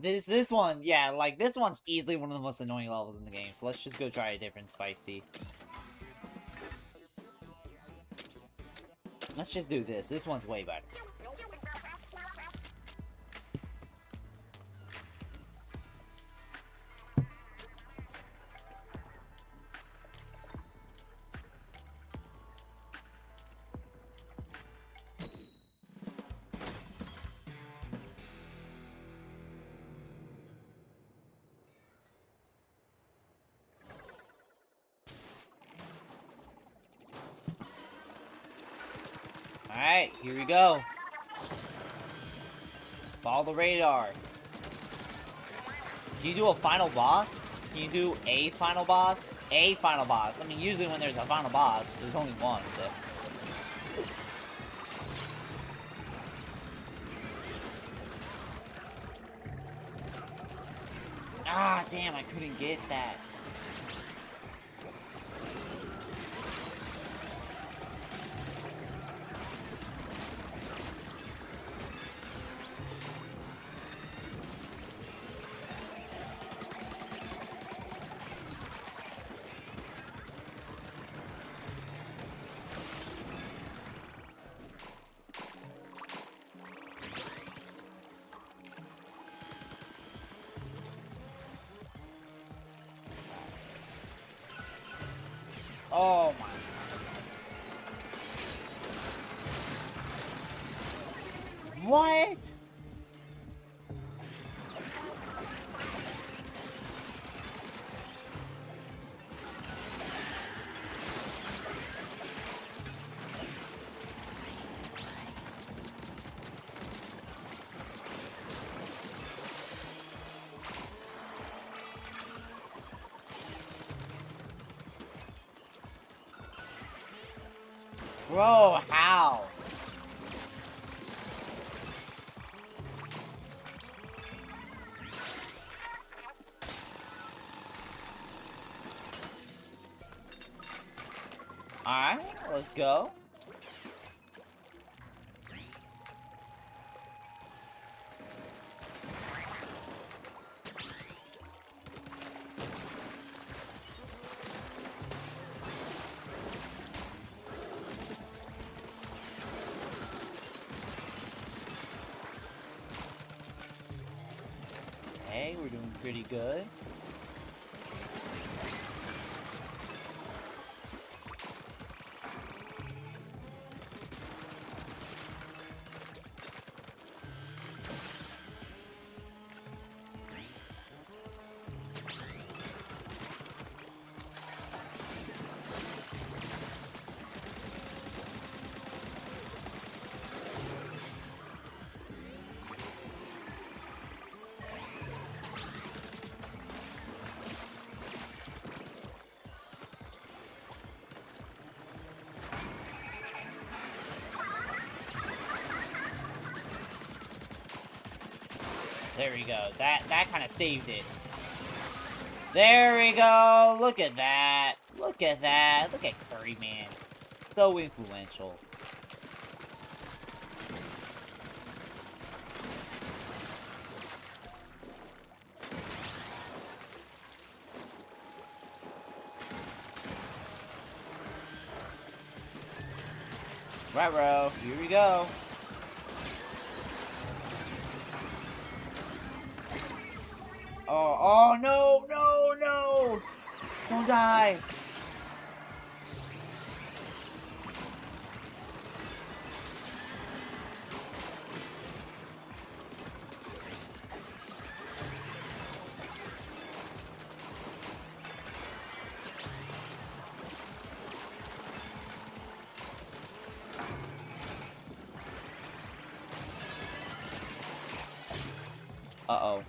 This one, yeah, like, this one's easily one of the most annoying levels in the game, so let's just go try a different spicy. Let's just do this. This one's way better. Alright, here we go. Follow the radar. Can you do a final boss? Can you do a final boss? A final boss. I mean, usually when there's a final boss, there's only one, so. Ah, damn, I couldn't get that. Oh my. What? Bro, how? Alright, let's go. Okay, we're doing pretty good. There we go. That kind of saved it. There we go. Look at that. Look at that. Look at Curry, man. So influential. Right, here we go. Oh, no, no, no! Don't die! Uh-oh.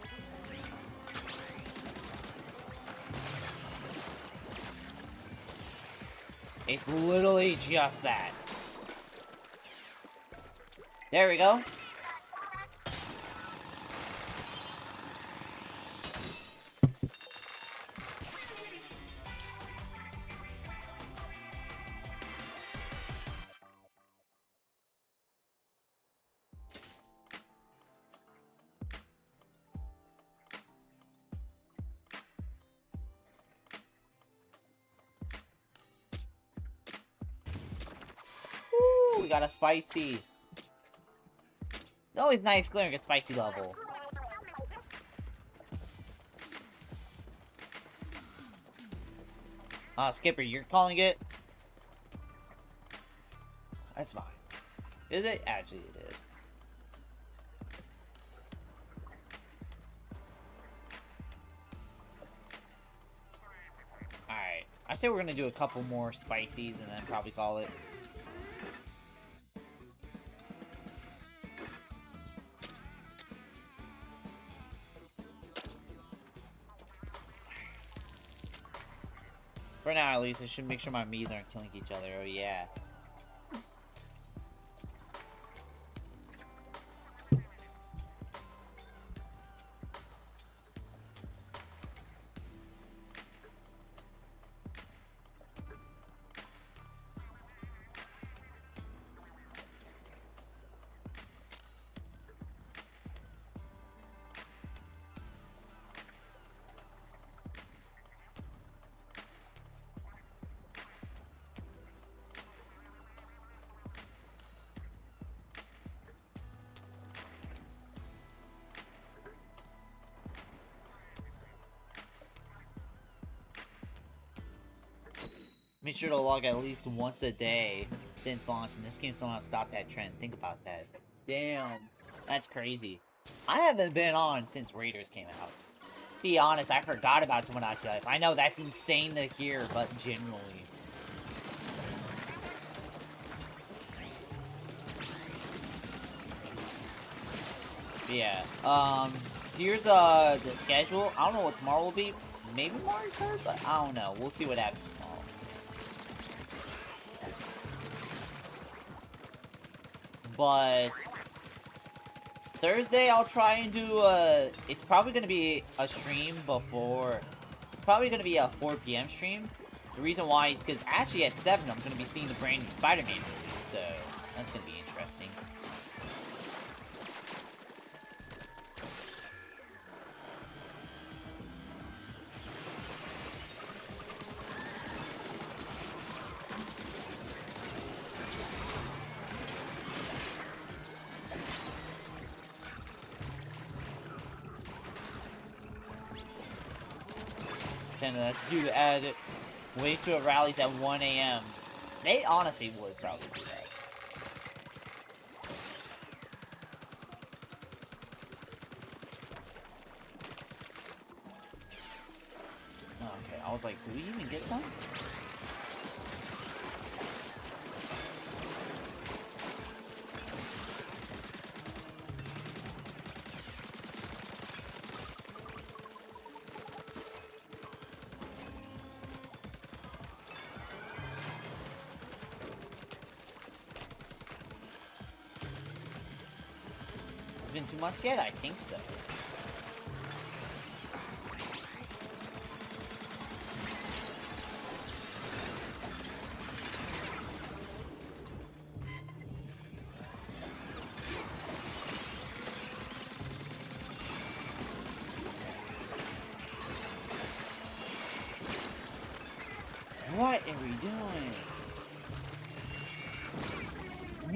It's literally just that. There we go. Woo, we got a spicy. It's always nice clearing a spicy level. Skipper, you're calling it? That's fine. Is it? Actually, it is. Alright. I say we're gonna do a couple more spicies and then probably call it. For now, at least, I should make sure my Miis aren't killing each other. Oh, yeah. Make sure to log at least once a day since launch, and this game somehow stopped that trend. Think about that. Damn. That's crazy. I haven't been on since Raiders came out. Be honest, I forgot about Tomodachi Life. I know that's insane to hear, but generally. Yeah. Here's the schedule. I don't know what tomorrow will be. Maybe Mario Kart, but I don't know. We'll see what happens tomorrow. But Thursday I'll try and do it's probably gonna be a stream before, probably gonna be a 4 p.m. stream. The reason why is because actually at 7 I'm gonna be seeing the brand new Spider-Man movie, so that's gonna be interesting. That's due to add wait to rallies at 1 a.m. They honestly would probably do that. Okay, I was like, do we even get them? Been 2 months yet? I think so. What are we doing?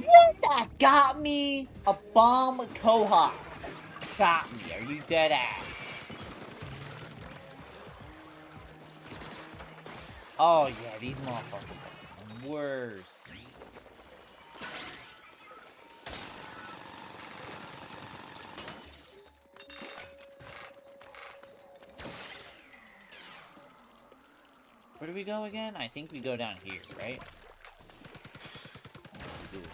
What? That got me? A bomb Kohawk. Got me. Are you dead ass? Oh yeah, these motherfuckers are the worst. Where do we go again? I think we go down here, right? We do.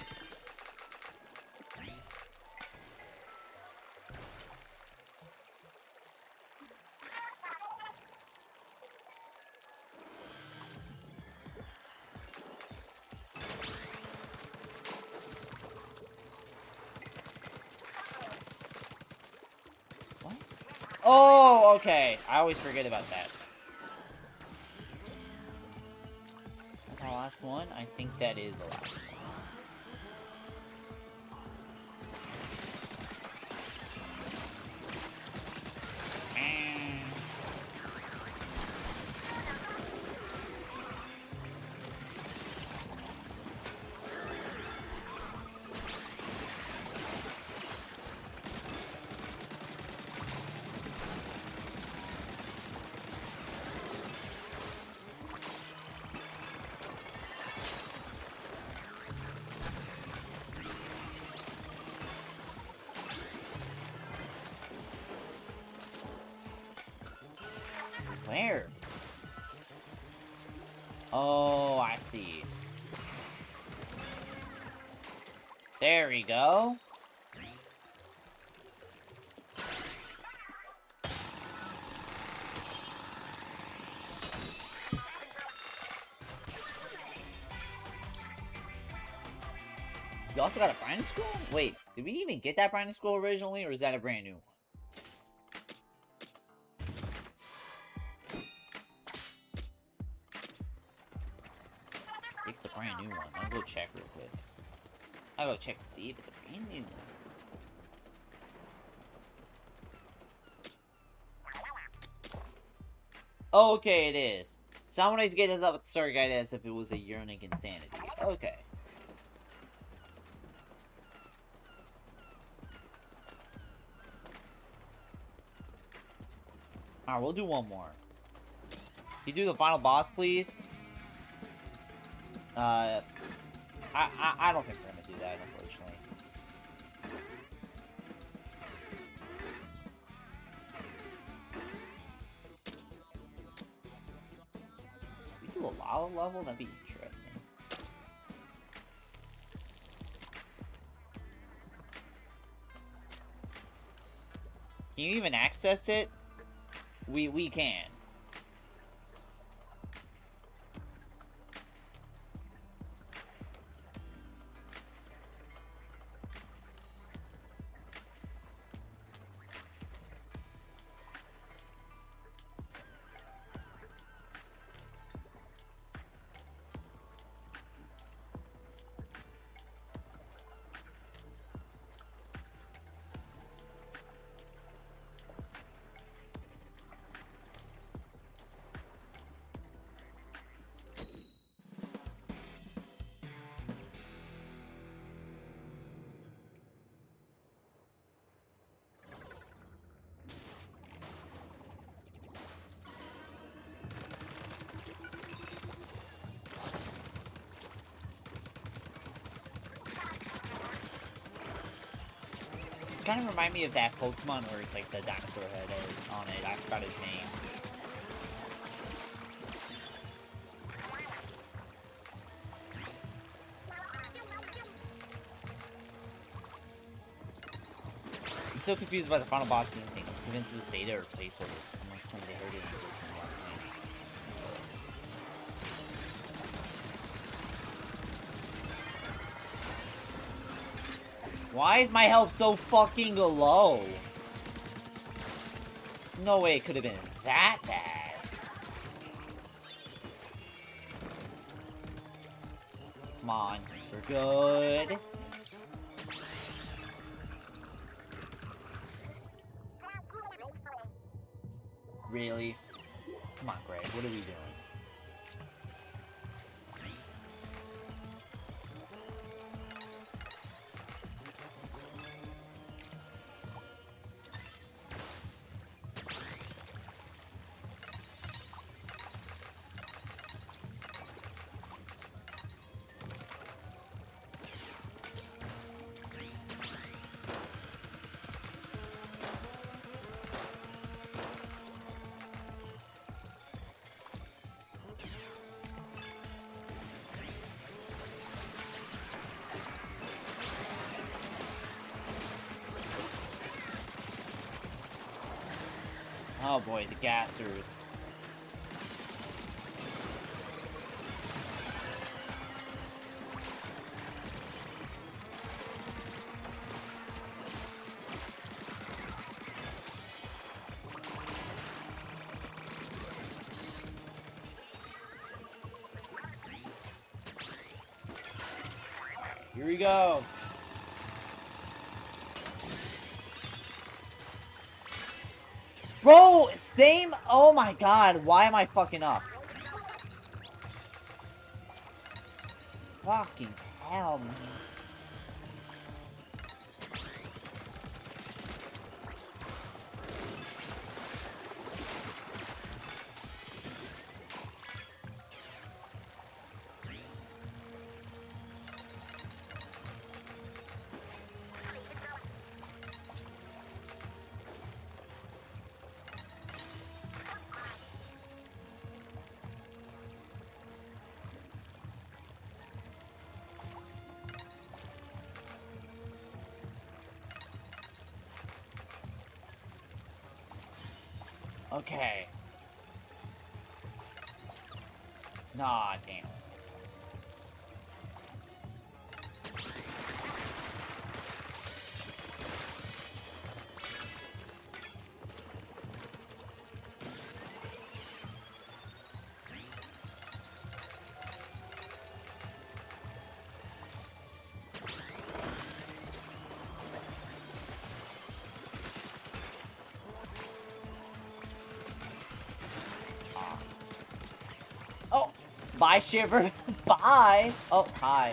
What? Oh, okay. I always forget about that. Our last one? I think that is the last one. Where? Oh, I see. There we go. You also got a brand scroll? Wait, did we even get that brand scroll originally, or is that a brand new one? It's a brand new one. I'll go check real quick. I'll go check to see if it's a brand new one. Okay, it is. Someone needs to get us up with the story guide as if it was a yearning insanity. Okay. Alright, we'll do one more. Can you do the final boss, please? I don't think we're gonna do that, unfortunately. If we do a lava level, that'd be interesting. Can you even access it? We can. Kind of remind me of that Pokemon where it's like the dinosaur head on it. I forgot his name. I'm so confused by the final boss thing. I was convinced it was beta or placeholder. Someone claimed they heard it. Why is my health so fucking low? There's no way it could have been that bad. Come on, we're good. Really? Come on, Greg, what are we doing? Oh boy, the gassers. Here we go. Bro, same. Oh my god, why am I fucking up? Fucking hell, man. Okay. Nah, damn. Oh, bye, Shiver. Bye. Oh, hi.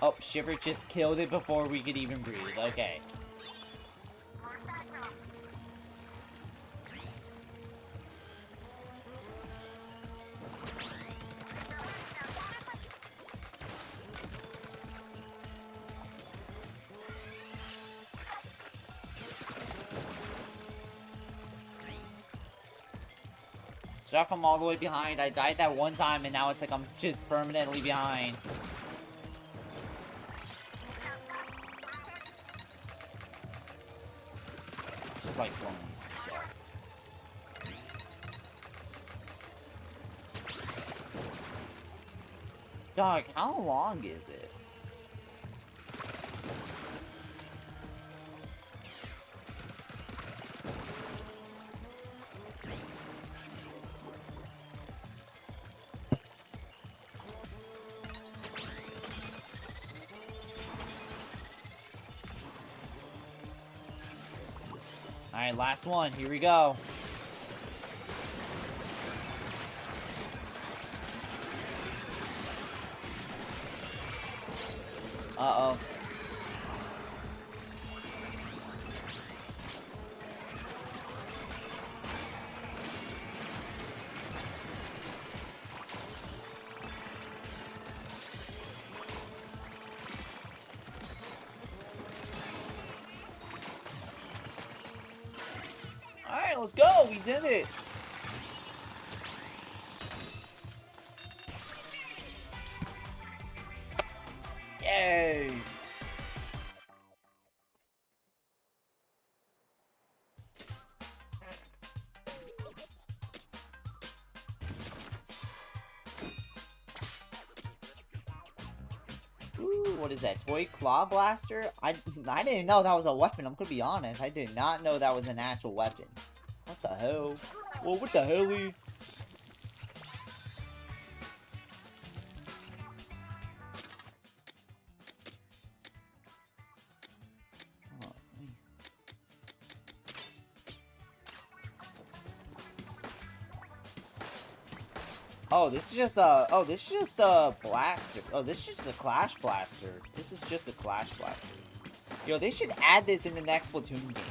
Oh, Shiver just killed it before we could even breathe. Okay. Jeff, I'm all the way behind. I died that one time, and now it's like I'm just permanently behind. Just like blowing these things up. Dog, how long is this? Alright, last one. Here we go. Uh-oh. Alright, let's go! We did it! Yay! Ooh, what is that? Toy Claw Blaster? I didn't know that was a weapon, I'm gonna be honest. I did not know that was an actual weapon. What the hell? Whoa, what the hell? Oh, this is just a. Oh, this is just a blaster. Oh, this is just a Clash Blaster. This is just a Clash Blaster. Yo, they should add this in the next Splatoon game.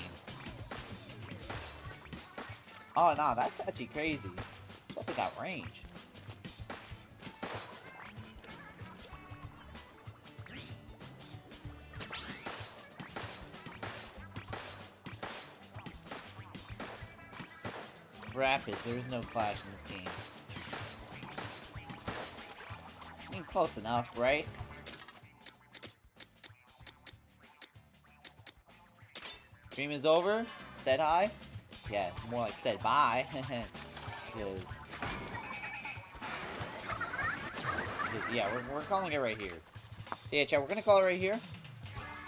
Oh, no, that's actually crazy. What's up with that range? Rapids, there is no Clash in this game. I mean, close enough, right? Stream is over. Said hi. Yeah, more like said bye. Because yeah, we're calling it right here. So yeah, chat, we're gonna call it right here.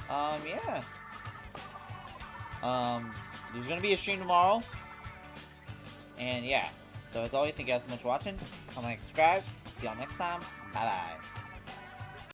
Yeah. There's gonna be a stream tomorrow. And yeah. So as always, thank you guys so much for watching. Comment, like, subscribe. See y'all next time. Bye bye.